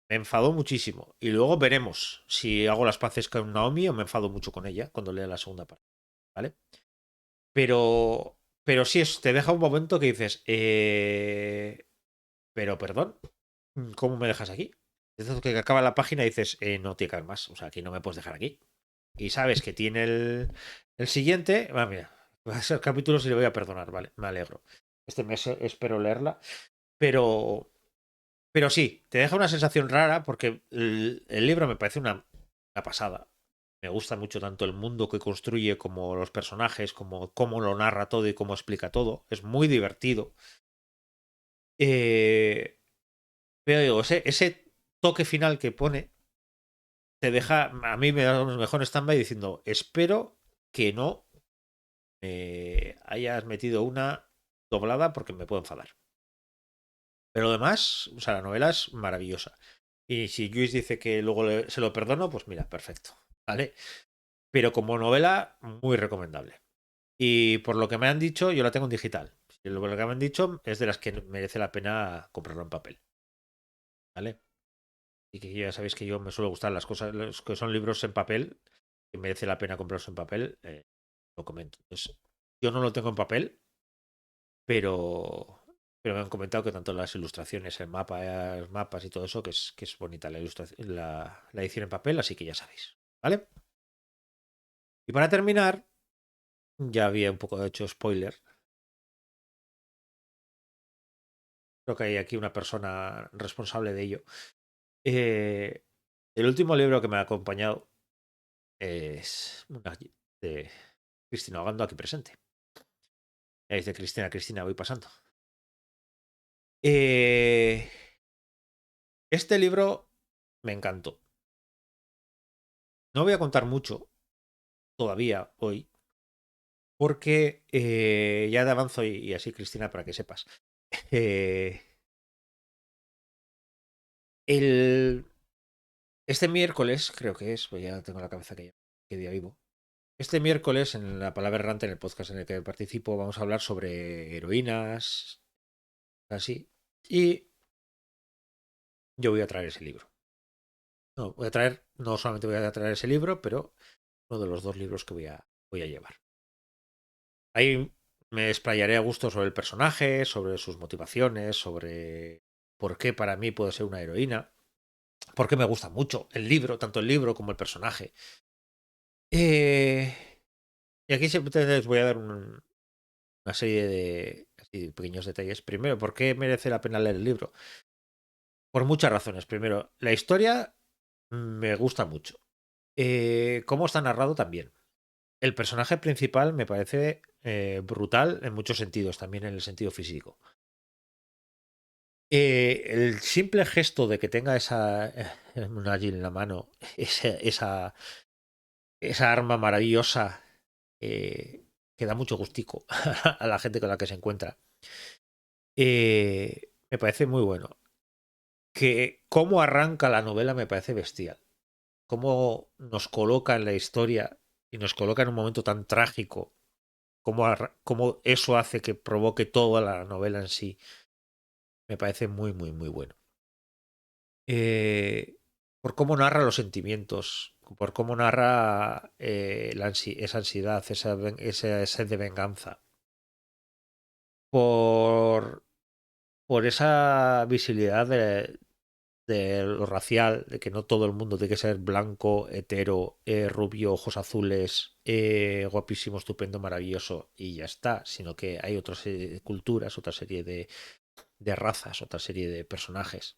Me enfadó muchísimo. Y luego veremos si hago las paces con Naomi o me enfado mucho con ella cuando lea la segunda parte. ¿Vale? Pero sí, te deja un momento que dices, pero perdón, ¿cómo me dejas aquí? Entonces que acaba la página y dices, no te caes más, o sea, aquí no me puedes dejar aquí. Y sabes que tiene el siguiente, mira, va a ser capítulos y le voy a perdonar, vale, me alegro. Este mes espero leerla, pero, pero sí, te deja una sensación rara porque el libro me parece una pasada. Me gusta mucho tanto el mundo que construye como los personajes, como cómo lo narra todo y cómo explica todo. Es muy divertido. Eh, pero digo, ese toque final que pone te deja, a mí me da un mejor stand-by diciendo, espero que no hayas metido una doblada porque me puedo enfadar. Pero además, o sea, la novela es maravillosa. Y si Luis dice que luego se lo perdono, pues mira, perfecto. ¿Vale? Pero como novela, muy recomendable. Y por lo que me han dicho, yo la tengo en digital. Y lo que me han dicho es de las que merece la pena comprarlo en papel. ¿Vale? Y que ya sabéis que yo me suele gustar las cosas, los que son libros en papel, que merece la pena comprarlos en papel, lo comento. Entonces, yo no lo tengo en papel, pero, pero me han comentado que tanto las ilustraciones, el mapa, los mapas y todo eso, que es bonita la ilustración, la edición en papel, así que ya sabéis. ¿Vale? Y para terminar, ya había un poco hecho spoiler. Creo que hay aquí una persona responsable de ello. Eh, el último libro que me ha acompañado es una de Cristina Ogando aquí presente. Ya dice Cristina, Cristina, voy pasando. Eh, este libro me encantó. No voy a contar mucho todavía hoy, porque ya de avanzo y así, Cristina, para que sepas. Eh, el, este miércoles, creo que es, pues ya tengo la cabeza que día vivo. Este miércoles, en La Palabra Errante, en el podcast en el que participo, vamos a hablar sobre heroínas, así. Y yo voy a traer ese libro. No, no solamente voy a traer ese libro, pero uno de los dos libros que voy a llevar. Ahí me explayaré a gusto sobre el personaje, sobre sus motivaciones, sobre por qué para mí puede ser una heroína, por qué me gusta mucho el libro, tanto el libro como el personaje. Eh, y aquí siempre les voy a dar una serie de así, pequeños detalles. Primero, ¿por qué merece la pena leer el libro? Por muchas razones. Primero, la historia me gusta mucho. Cómo está narrado también. El personaje principal me parece brutal en muchos sentidos, también en el sentido físico. El simple gesto de que tenga una allí en la mano, esa arma maravillosa que da mucho gustico a la gente con la que se encuentra, me parece muy bueno. Que cómo arranca la novela me parece bestial. Cómo nos coloca en la historia y nos coloca en un momento tan trágico, cómo eso hace que provoque toda la novela en sí, me parece muy, muy, muy bueno. Por cómo narra los sentimientos, por cómo narra esa ansiedad, esa sed de venganza, por, por esa visibilidad de lo racial, de que no todo el mundo tiene que ser blanco, hetero, rubio, ojos azules, guapísimo, estupendo, maravilloso y ya está, sino que hay otra serie de culturas, otra serie de razas, otra serie de personajes.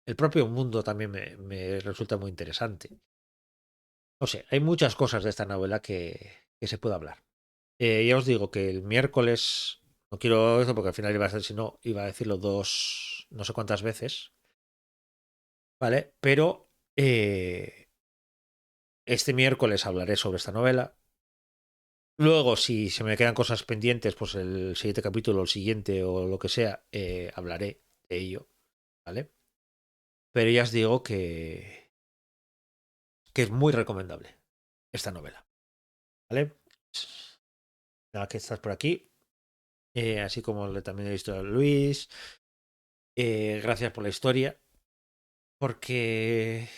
El propio mundo también me resulta muy interesante. No sé, hay muchas cosas de esta novela que se puede hablar. Ya os digo que el miércoles, no quiero eso porque al final iba a ser, si no, iba a decirlo dos, no sé cuántas veces, ¿vale? Pero este miércoles hablaré sobre esta novela. Luego, si se me quedan cosas pendientes, pues el siguiente capítulo, el siguiente o lo que sea, hablaré de ello, ¿vale? Pero ya os digo que es muy recomendable esta novela, ¿vale? Nada, que estás por aquí, así como también he visto a Luis. Gracias por la historia, porque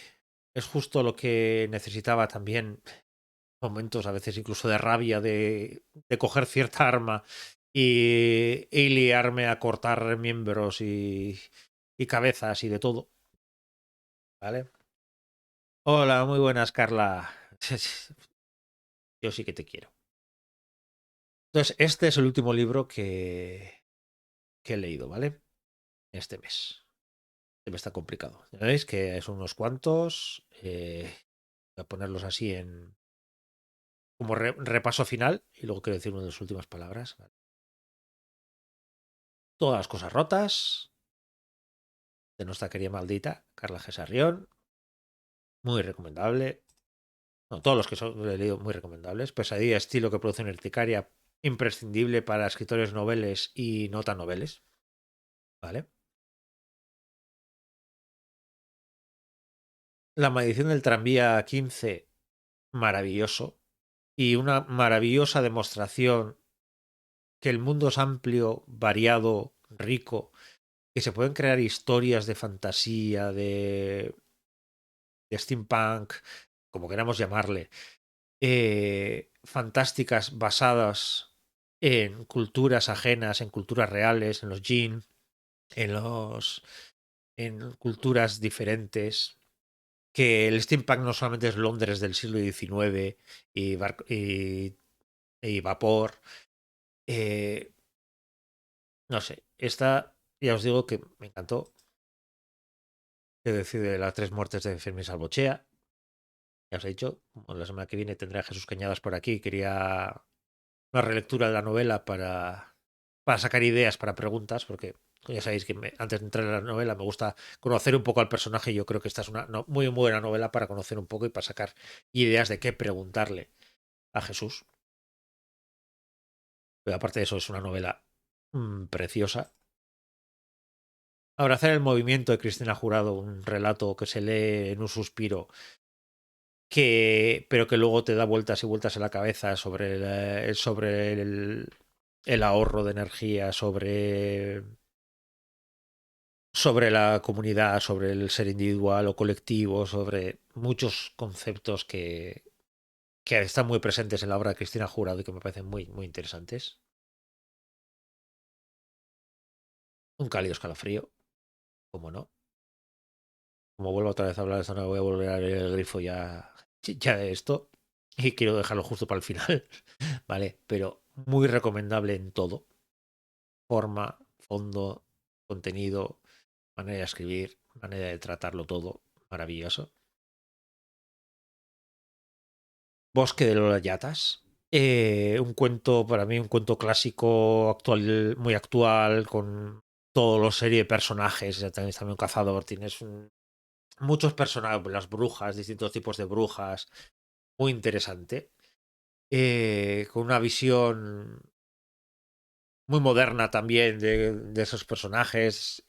es justo lo que necesitaba también, momentos a veces incluso de rabia, de coger cierta arma y liarme a cortar miembros y cabezas y de todo, ¿vale? Hola, muy buenas, Carla. Yo sí que te quiero. Entonces, este es el último libro que he leído, ¿vale? Este mes. Este mes está complicado. Ya veis que son unos cuantos. Voy a ponerlos así en como repaso final y luego quiero decir una de las últimas palabras. ¿Vale? Todas las cosas rotas de nuestra querida maldita Carla G. Sarrión. Muy recomendable. No, todos los que he leído muy recomendables. Pesadilla, estilo que produce Urticaria, imprescindible para escritores noveles y no tan noveles. ¿Vale? La maldición del tranvía 15, maravilloso. Y una maravillosa demostración que el mundo es amplio, variado, rico, que se pueden crear historias de fantasía, de steampunk, como queramos llamarle, fantásticas basadas en culturas ajenas, en culturas reales, en los Jin, en los en culturas diferentes. Que el steampunk no solamente es Londres del siglo XIX y vapor. eh, no sé, esta ya os digo que me encantó. Que decide las tres muertes de Fermín Salvochea. Ya os he dicho, la semana que viene tendré a Jesús Cañadas por aquí. Quería una relectura de la novela para sacar ideas para preguntas, porque ya sabéis que antes de entrar en la novela me gusta conocer un poco al personaje y yo creo que esta es una muy buena novela para conocer un poco y para sacar ideas de qué preguntarle a Jesús. Pero aparte de eso es una novela preciosa. Abrazar el movimiento de Cristina Jurado, un relato que se lee en un suspiro pero que luego te da vueltas y vueltas en la cabeza sobre el ahorro de energía, sobre la comunidad, sobre el ser individual o colectivo, sobre muchos conceptos que están muy presentes en la obra de Cristina Jurado y que me parecen muy interesantes. Un cálido escalofrío, como no. Como vuelvo otra vez a hablar de esto, no voy a volver a leer el grifo ya de esto. Y quiero dejarlo justo para el final, ¿vale? Pero muy recomendable en todo. Forma, fondo, contenido, manera de escribir, manera de tratarlo todo. Maravilloso. Bosque de Lola Yatas. Un cuento, para mí, un cuento clásico, actual, muy actual, con toda la serie de personajes. Ya tenéis también un cazador, tienes muchos personajes, las brujas, distintos tipos de brujas. Muy interesante. Con una visión muy moderna también de esos personajes,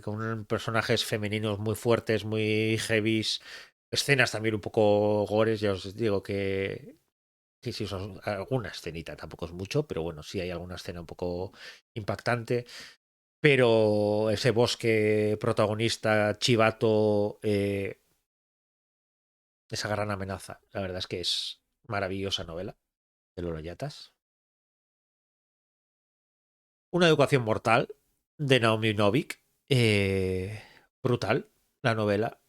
con personajes femeninos muy fuertes, muy heavies, escenas también un poco gores, ya os digo que sí, son alguna escenita, tampoco es mucho, pero bueno, sí hay alguna escena un poco impactante, pero ese bosque protagonista, chivato, esa gran amenaza, la verdad es que es maravillosa novela de Lolo Yatas. Una educación mortal de Naomi Novik. brutal la novela.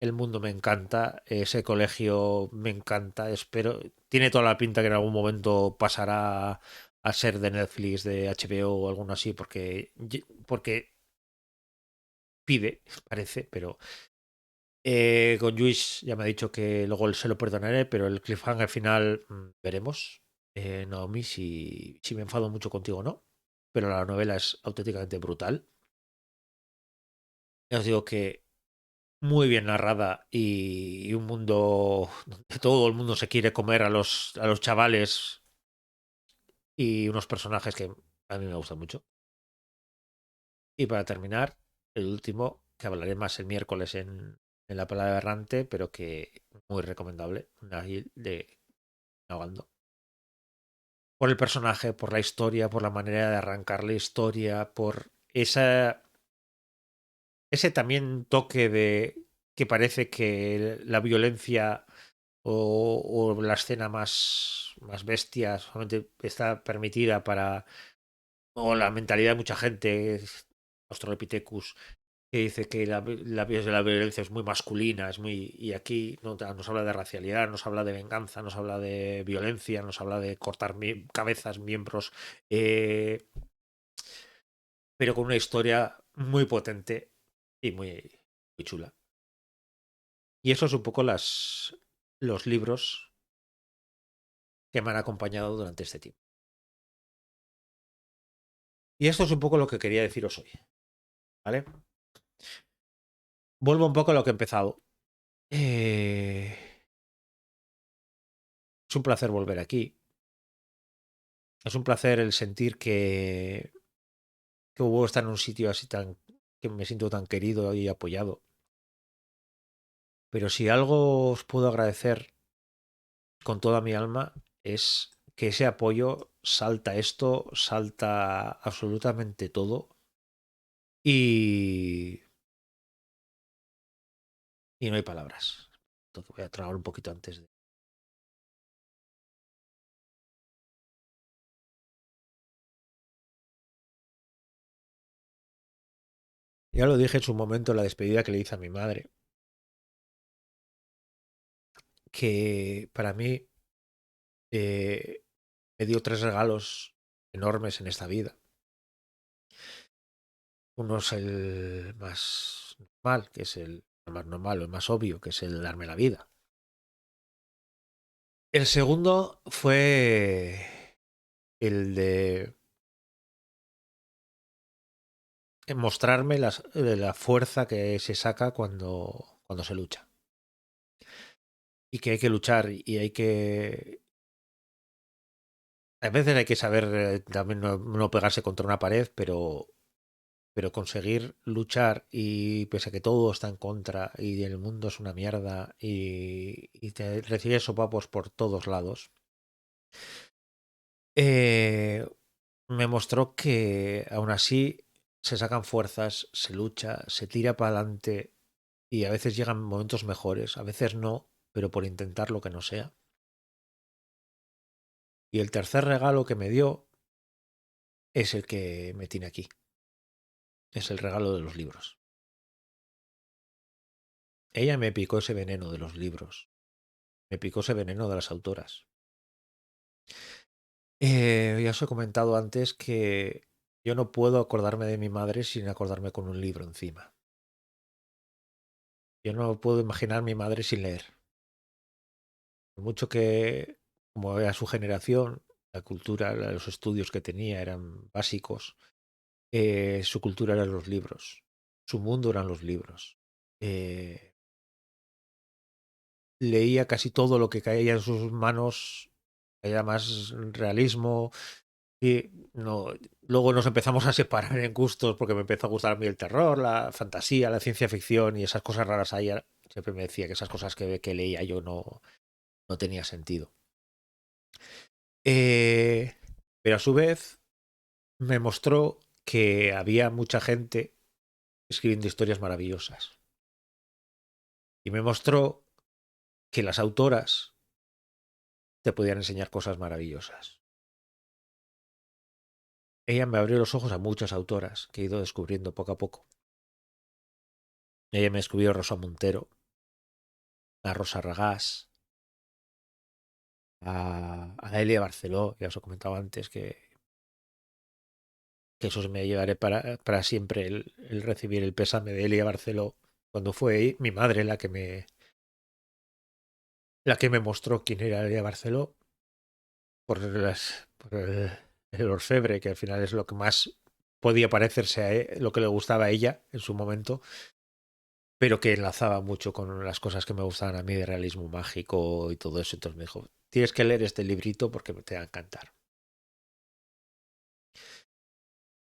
El mundo me encanta, ese colegio me encanta, espero. Tiene toda la pinta que en algún momento pasará a ser de Netflix, de HBO o alguno así, porque pide, parece, pero con Luis ya me ha dicho que luego se lo perdonaré, pero el cliffhanger final veremos. Naomi, si me enfado mucho contigo o no, pero la novela es auténticamente brutal. Ya os digo que muy bien narrada y un mundo donde todo el mundo se quiere comer a los chavales y unos personajes que a mí me gustan mucho. Y para terminar, el último, que hablaré más el miércoles en La Palabra Errante, pero que muy recomendable, una de Navando. Por el personaje, por la historia, por la manera de arrancar la historia, por ese también toque de que parece que la violencia o la escena más bestia solamente está permitida para, o la mentalidad de mucha gente, Australopithecus, que dice que la violencia es muy masculina, y aquí nos habla de racialidad, nos habla de venganza, nos habla de violencia, nos habla de cortar cabezas, miembros, eh, pero con una historia muy potente y muy chula. Y eso es un poco los libros que me han acompañado durante este tiempo. Y esto es un poco lo que quería deciros hoy, ¿vale? Vuelvo un poco a lo que he empezado. Eh, es un placer volver aquí. Es un placer el sentir que hubo estar en un sitio así que me siento tan querido y apoyado. Pero si algo os puedo agradecer con toda mi alma es que ese apoyo salta esto, salta absolutamente todo y, y no hay palabras. Entonces voy a tragar un poquito antes de... Ya lo dije en su momento en la despedida que le hice a mi madre, que para mí me dio tres regalos enormes en esta vida. Uno es el más normal, que es el más normal, el más obvio, que es el darme la vida. El segundo fue el de mostrarme la fuerza que se saca cuando se lucha. Y que hay que luchar y hay que... A veces hay que saber también no pegarse contra una pared, pero conseguir luchar y pese a que todo está en contra y el mundo es una mierda y te recibes sopapos por todos lados, eh, me mostró que aún así se sacan fuerzas, se lucha, se tira para adelante y a veces llegan momentos mejores, a veces no, pero por intentar lo que no sea. Y el tercer regalo que me dio es el que me tiene aquí, es el regalo de los libros. Ella me picó ese veneno de los libros, me picó ese veneno de las autoras. Ya os he comentado antes que yo no puedo acordarme de mi madre sin acordarme con un libro encima. Yo no puedo imaginar a mi madre sin leer. Por mucho que, como era su generación, la cultura, los estudios que tenía eran básicos, su cultura eran los libros, su mundo eran los libros. Eh, leía casi todo lo que caía en sus manos, era más realismo, y no, luego nos empezamos a separar en gustos porque me empezó a gustar a mí el terror, la fantasía, la ciencia ficción y esas cosas raras ahí. Siempre me decía que esas cosas que leía yo no tenía sentido. Eh, pero a su vez me mostró que había mucha gente escribiendo historias maravillosas. Y me mostró que las autoras te podían enseñar cosas maravillosas. Ella me abrió los ojos a muchas autoras que he ido descubriendo poco a poco. Ella me escribió Rosa Montero, a Rosa Regás, a Elia Barceló, ya os he comentado antes que eso se me llevaré para siempre el recibir el pésame de Elia Barceló cuando fue mi madre la que me mostró quién era Elia Barceló por el orfebre, que al final es lo que más podía parecerse lo que le gustaba a ella en su momento, pero que enlazaba mucho con las cosas que me gustaban a mí de realismo mágico y todo eso. Entonces me dijo, tienes que leer este librito porque te va a encantar.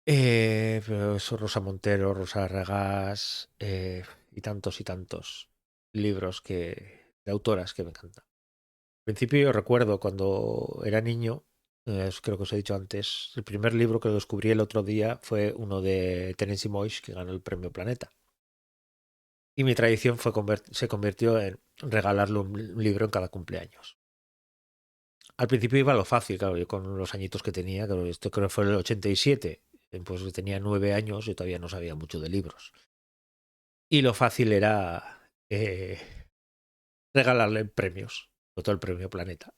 Pero eso, Rosa Montero, Rosa Regás y tantos libros de autoras que me encantan. Al principio yo recuerdo cuando era niño, creo que os he dicho antes, el primer libro que descubrí el otro día fue uno de Tennessee Moix que ganó el premio Planeta. Y mi tradición se convirtió en regalarle un libro en cada cumpleaños. Al principio iba a lo fácil, claro, yo con los añitos que tenía, claro, esto creo que fue el 87, pues tenía 9 años, yo todavía no sabía mucho de libros. Y lo fácil era regalarle premios, sobre todo el premio Planeta.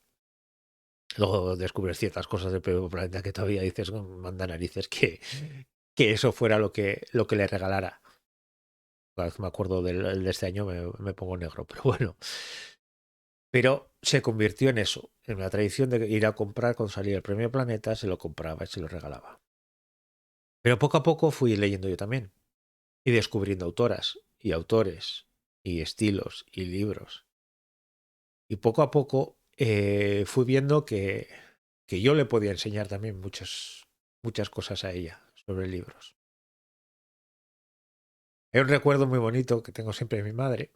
Luego descubres ciertas cosas del premio Planeta que todavía dices, manda narices, que eso fuera lo que le regalara. Cada vez que me acuerdo del de este año me pongo negro, pero bueno. Pero se convirtió en eso, en la tradición de ir a comprar cuando salía el premio Planeta, se lo compraba y se lo regalaba. Pero poco a poco fui leyendo yo también y descubriendo autoras y autores y estilos y libros. Y poco a poco fui viendo que yo le podía enseñar también muchas cosas a ella sobre libros. Hay un recuerdo muy bonito que tengo siempre de mi madre.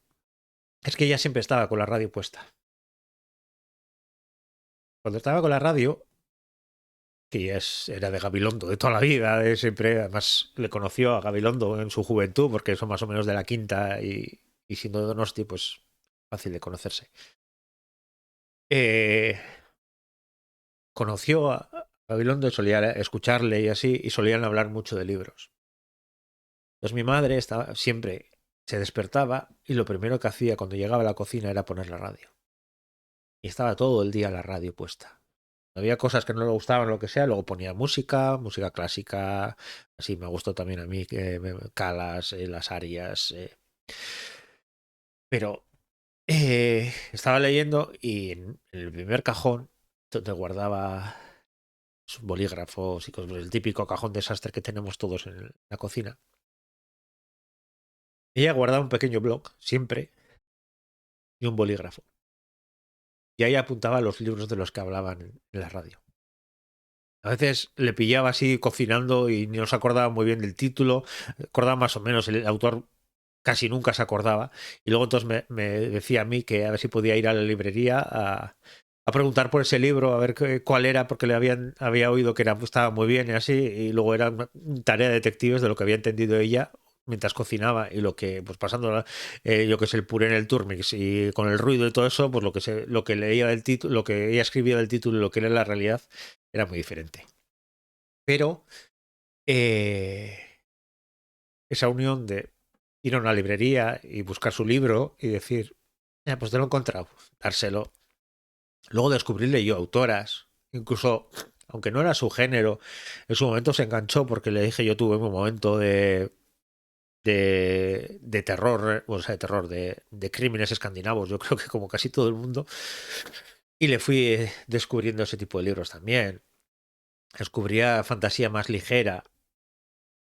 Es que ella siempre estaba con la radio puesta. Cuando estaba con la radio, que ya era de Gabilondo de toda la vida, siempre, además le conoció a Gabilondo en su juventud, porque son más o menos de la quinta y siendo de Donosti, pues fácil de conocerse. Eh, Conoció a Gabilondo y solía escucharle y así, y solían hablar mucho de libros. Entonces mi madre estaba, siempre se despertaba y lo primero que hacía cuando llegaba a la cocina era poner la radio. Y estaba todo el día la radio puesta. Había cosas que no le gustaban, lo que sea, luego ponía música clásica, así me gustó también a mí, Calas, las arias. Pero estaba leyendo y en el primer cajón, donde guardaba sus bolígrafos y cosas, el típico cajón desastre que tenemos todos en la cocina, ella guardaba un pequeño blog, siempre, y un bolígrafo. Y ahí apuntaba los libros de los que hablaban en la radio. A veces le pillaba así cocinando y no se acordaba muy bien del título, acordaba más o menos, el autor casi nunca se acordaba. Y luego entonces me decía a mí que a ver si podía ir a la librería a preguntar por ese libro, a ver cuál era, porque había oído que estaba muy bien y así. Y luego era una tarea de detectives de lo que había entendido ella mientras cocinaba y lo que, pues pasando, yo que sé, el puré en el Turmix y con el ruido y todo eso, pues lo que leía del título, lo que ella escribía del título y lo que era la realidad era muy diferente. Pero eh, esa unión de ir a una librería y buscar su libro y decir, pues te lo he encontrado, dárselo. Luego descubrirle yo autoras, incluso, aunque no era su género, en su momento se enganchó porque le dije, yo tuve un momento de terror, o sea, de terror, de crímenes escandinavos, yo creo que como casi todo el mundo, y le fui descubriendo ese tipo de libros también. Descubría fantasía más ligera,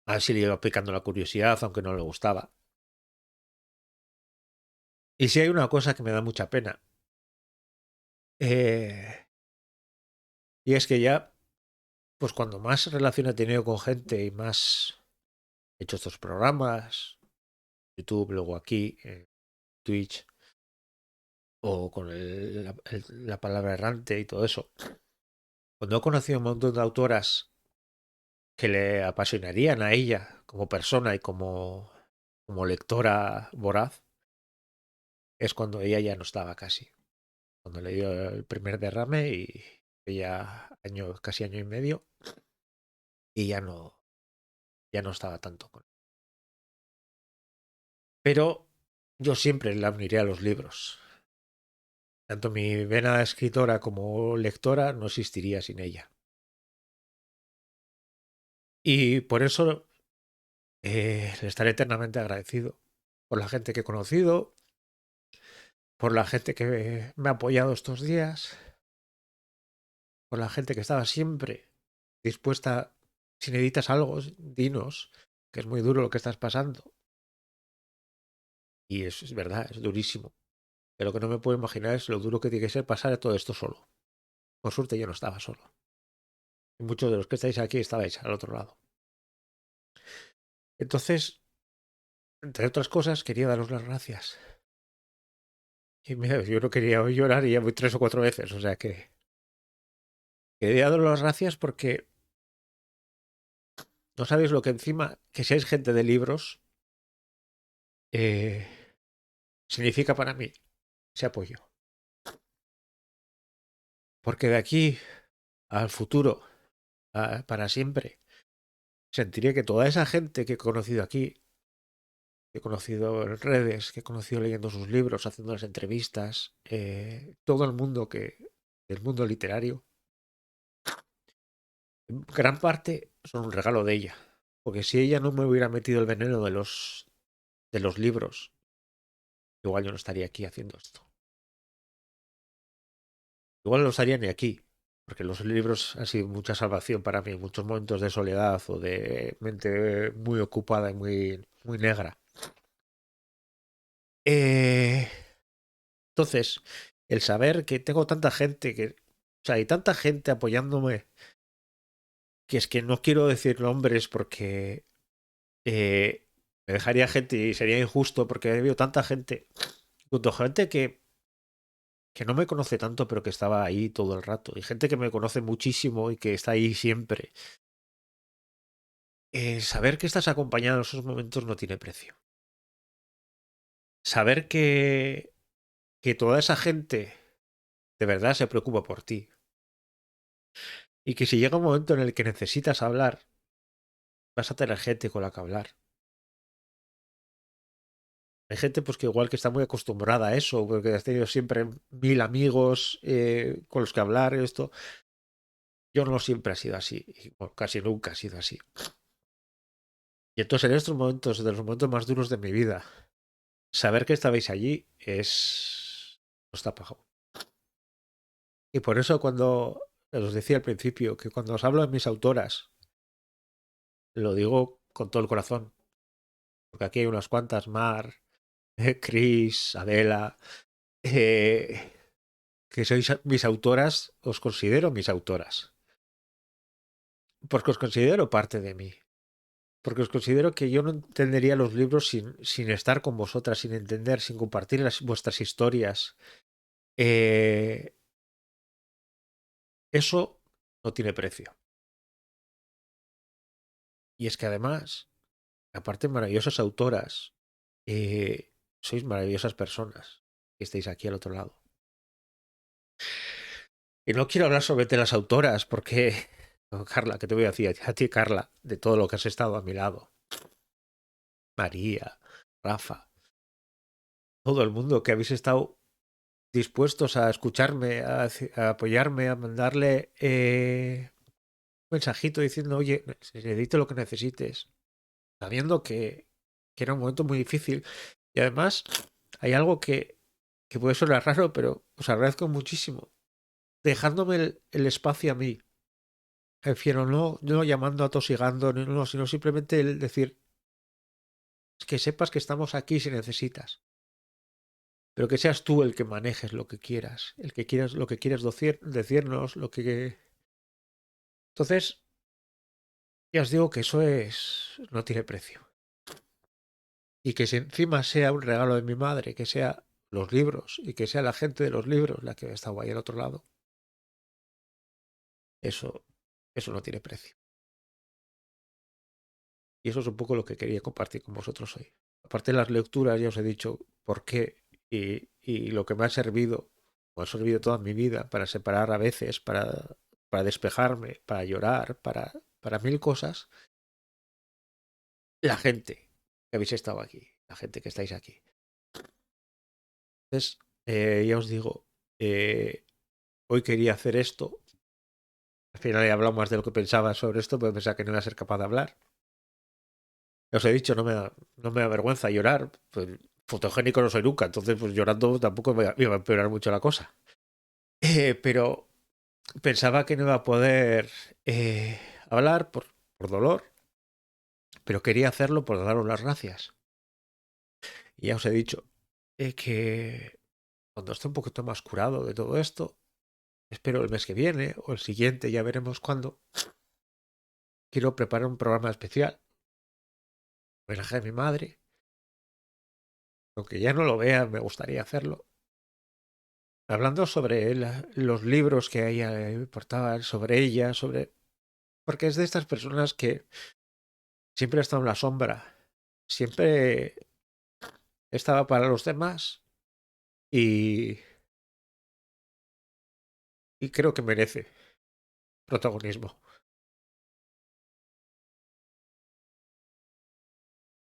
a ver si le iba picando la curiosidad, aunque no le gustaba. Y si hay una cosa que me da mucha pena, eh, y es que ya, pues cuando más relación he tenido con gente y más he hecho estos programas, YouTube, luego aquí, Twitch, o con la palabra errante y todo eso, cuando he conocido un montón de autoras que le apasionarían a ella como persona y como lectora voraz, es cuando ella ya no estaba casi. Cuando le dio el primer derrame y ella casi año y medio, y ya no estaba tanto con Pero yo siempre la uniré a los libros. Tanto mi vena escritora como lectora no existiría sin ella. Y por eso le estaré eternamente agradecido por la gente que he conocido, por la gente que me ha apoyado estos días, por la gente que estaba siempre dispuesta, si necesitas algo, dinos, que es muy duro lo que estás pasando. Y eso es verdad, es durísimo. Pero lo que no me puedo imaginar es lo duro que tiene que ser pasar todo esto solo. Por suerte yo no estaba solo. Y muchos de los que estáis aquí estabais al otro lado. Entonces, entre otras cosas, quería daros las gracias. Y mira, yo no quería hoy llorar y ya voy 3 o 4 veces. O sea que quería daros las gracias porque no sabéis lo que encima, que seáis gente de libros, eh, significa para mí ese apoyo. Porque de aquí al futuro, para siempre, sentiré que toda esa gente que he conocido aquí, que he conocido en redes, que he conocido leyendo sus libros, haciendo las entrevistas, todo el mundo del mundo literario, en gran parte son un regalo de ella. Porque si ella no me hubiera metido el veneno de los libros, igual yo no estaría aquí haciendo esto. Igual no estaría ni aquí, porque los libros han sido mucha salvación para mí en muchos momentos de soledad o de mente muy ocupada y muy negra. Eh, entonces, el saber que tengo tanta gente o sea, hay tanta gente apoyándome, que es que no quiero decir nombres porque me dejaría gente y sería injusto porque he visto tanta gente, junto a gente que no me conoce tanto, pero que estaba ahí todo el rato. Y gente que me conoce muchísimo y que está ahí siempre. Saber que estás acompañado en esos momentos no tiene precio. Saber que toda esa gente de verdad se preocupa por ti. Y que si llega un momento en el que necesitas hablar, vas a tener gente con la que hablar. Hay gente pues que igual que está muy acostumbrada a eso, porque has tenido siempre 1000 amigos con los que hablar, esto. Yo no siempre ha sido así, y, bueno, casi nunca ha sido así. Y entonces en estos momentos, de los momentos más duros de mi vida, saber que estabais allí no está pagado. Y por eso cuando os decía al principio que cuando os hablo de mis autoras, lo digo con todo el corazón, porque aquí hay unas cuantas, Mar, Chris, Adela, eh, que sois mis autoras, os considero mis autoras, porque os considero parte de mí. Porque os considero que yo no entendería los libros sin estar con vosotras, sin entender, sin compartir vuestras historias. Eh, eso no tiene precio. Y es que además, aparte de maravillosas autoras, sois maravillosas personas que estáis aquí al otro lado. Y no quiero hablar sobre las autoras, porque, oh, Carla, ¿qué te voy a decir a ti, Carla, de todo lo que has estado a mi lado? María, Rafa, todo el mundo que habéis estado dispuestos a escucharme, a apoyarme, a mandarle un mensajito diciendo, oye, necesito lo que necesites, sabiendo que era un momento muy difícil. Y además, hay algo que puede sonar raro, pero os agradezco muchísimo. Dejándome el espacio a mí. Prefiero no llamando, atosigando, no, sino simplemente el decir que sepas que estamos aquí si necesitas. Pero que seas tú el que manejes lo que quieras, el que quieras, lo que quieras decirnos, lo que. Entonces, ya os digo que no tiene precio. Y que si encima sea un regalo de mi madre, que sea los libros y que sea la gente de los libros la que ha estado ahí al otro lado, eso, eso no tiene precio. Y eso es un poco lo que quería compartir con vosotros hoy. Aparte de las lecturas, ya os he dicho por qué y lo que me ha servido toda mi vida para separar a veces, para despejarme, para llorar, para 1000 cosas. La gente que habéis estado aquí. la gente que estáis aquí. Entonces, ya os digo, hoy quería hacer esto. Al final he hablado más de lo que pensaba sobre esto, pero pensaba que no iba a ser capaz de hablar. Ya os he dicho, no me da vergüenza llorar. Pues, fotogénico no soy nunca, entonces pues llorando tampoco me iba a empeorar mucho la cosa. Pero pensaba que no iba a poder hablar por dolor, pero quería hacerlo por daros las gracias. Y ya os he dicho que cuando esté un poquito más curado de todo esto, espero el mes que viene o el siguiente, ya veremos cuándo, quiero preparar un programa especial, homenaje a mi madre, aunque ya no lo vean, me gustaría hacerlo. Hablando sobre los libros que a ella le importaban, sobre ella, porque es de estas personas que siempre ha estado en la sombra, siempre estaba para los demás y, y creo que merece protagonismo.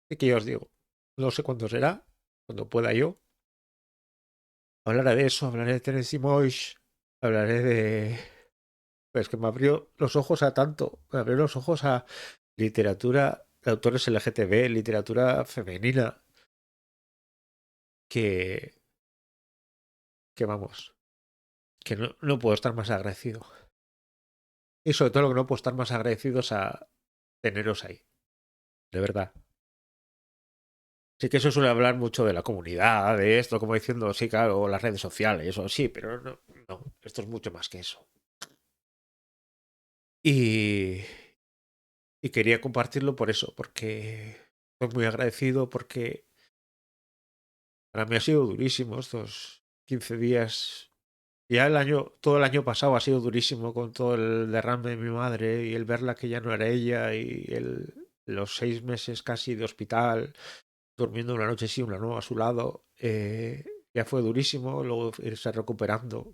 Así que ya os digo, no sé cuándo será, cuando pueda yo. Hablaré de eso, hablaré de Tennessee Moix, hablaré de... Pues que me abrió los ojos a tanto, me abrió los ojos a literatura de autores LGTB, literatura femenina, que, que vamos, que no puedo estar más agradecido. Y sobre todo lo que no puedo estar más agradecido es a teneros ahí, de verdad. Sí que eso suele hablar mucho de la comunidad, de esto, como diciendo, sí, claro, las redes sociales, eso sí, pero no, esto es mucho más que eso. Y, y quería compartirlo por eso, porque estoy muy agradecido, porque para mí ha sido durísimo estos 15 días. Ya todo el año pasado ha sido durísimo con todo el derrame de mi madre y el verla que ya no era ella y los 6 meses casi de hospital, durmiendo una noche sí, una no a su lado. Ya fue durísimo, luego irse recuperando.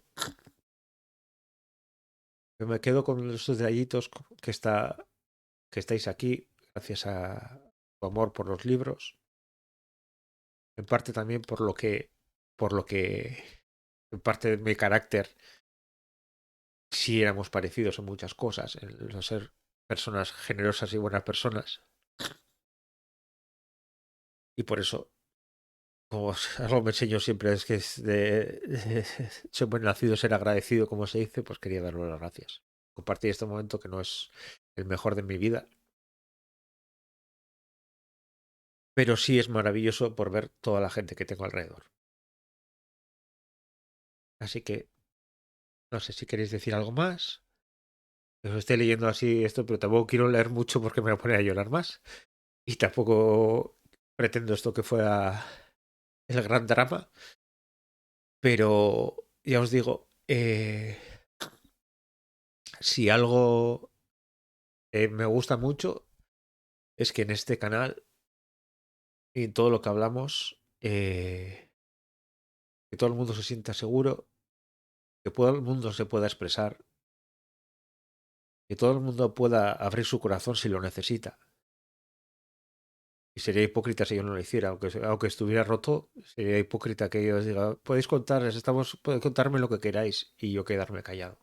Yo me quedo con esos detallitos que estáis aquí, gracias a tu amor por los libros, en parte también por lo que en parte de mi carácter sí éramos parecidos en muchas cosas, en ser personas generosas y buenas personas. Y por eso, como algo me enseño siempre, es que ser buen nacido, ser agradecido, como se dice, pues quería daros las gracias. Compartir este momento que no es el mejor de mi vida, pero sí es maravilloso por ver toda la gente que tengo alrededor. Así que no sé si queréis decir algo más. Os estoy leyendo así esto, pero tampoco quiero leer mucho porque me voy a poner a llorar más. Y tampoco pretendo esto que fuera el gran drama. Pero ya os digo, si algo me gusta mucho es que en este canal y en todo lo que hablamos, que todo el mundo se sienta seguro, que todo el mundo se pueda expresar, que todo el mundo pueda abrir su corazón si lo necesita. Y sería hipócrita si yo no lo hiciera, aunque estuviera roto, sería hipócrita que yo os diga, podéis contarme lo que queráis y yo quedarme callado.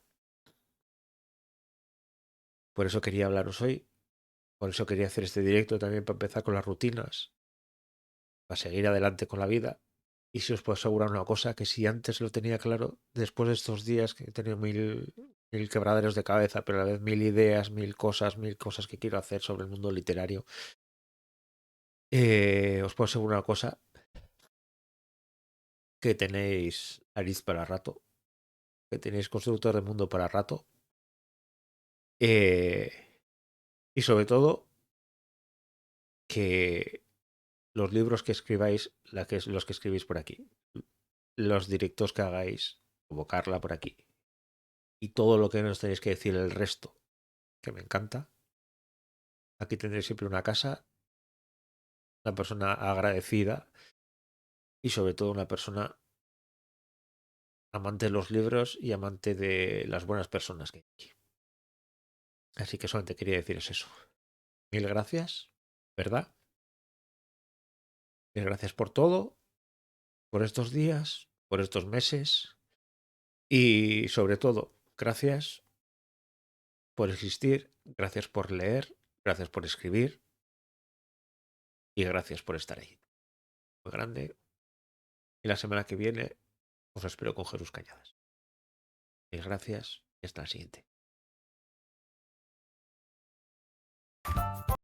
Por eso quería hablaros hoy, por eso quería hacer este directo también para empezar con las rutinas, para seguir adelante con la vida. Y si os puedo asegurar una cosa, que si antes lo tenía claro, después de estos días que he tenido mil quebraderos de cabeza, pero a la vez mil ideas, mil cosas que quiero hacer sobre el mundo literario, os puedo asegurar una cosa, que tenéis Ariz para rato, que tenéis Constructor de Mundo para rato, eh, y sobre todo que los libros que escribáis, los que escribís por aquí, los directos que hagáis, convocarla por aquí, y todo lo que nos tenéis que decir el resto, que me encanta. Aquí tendréis siempre una casa, una persona agradecida y sobre todo una persona amante de los libros y amante de las buenas personas que hay aquí. Así que solamente quería deciros eso. Mil gracias, ¿verdad? Gracias por todo, por estos días, por estos meses y sobre todo, gracias por existir, gracias por leer, gracias por escribir y gracias por estar ahí. Muy grande. Y la semana que viene os espero con Jesús Cañadas. Y gracias y hasta la siguiente.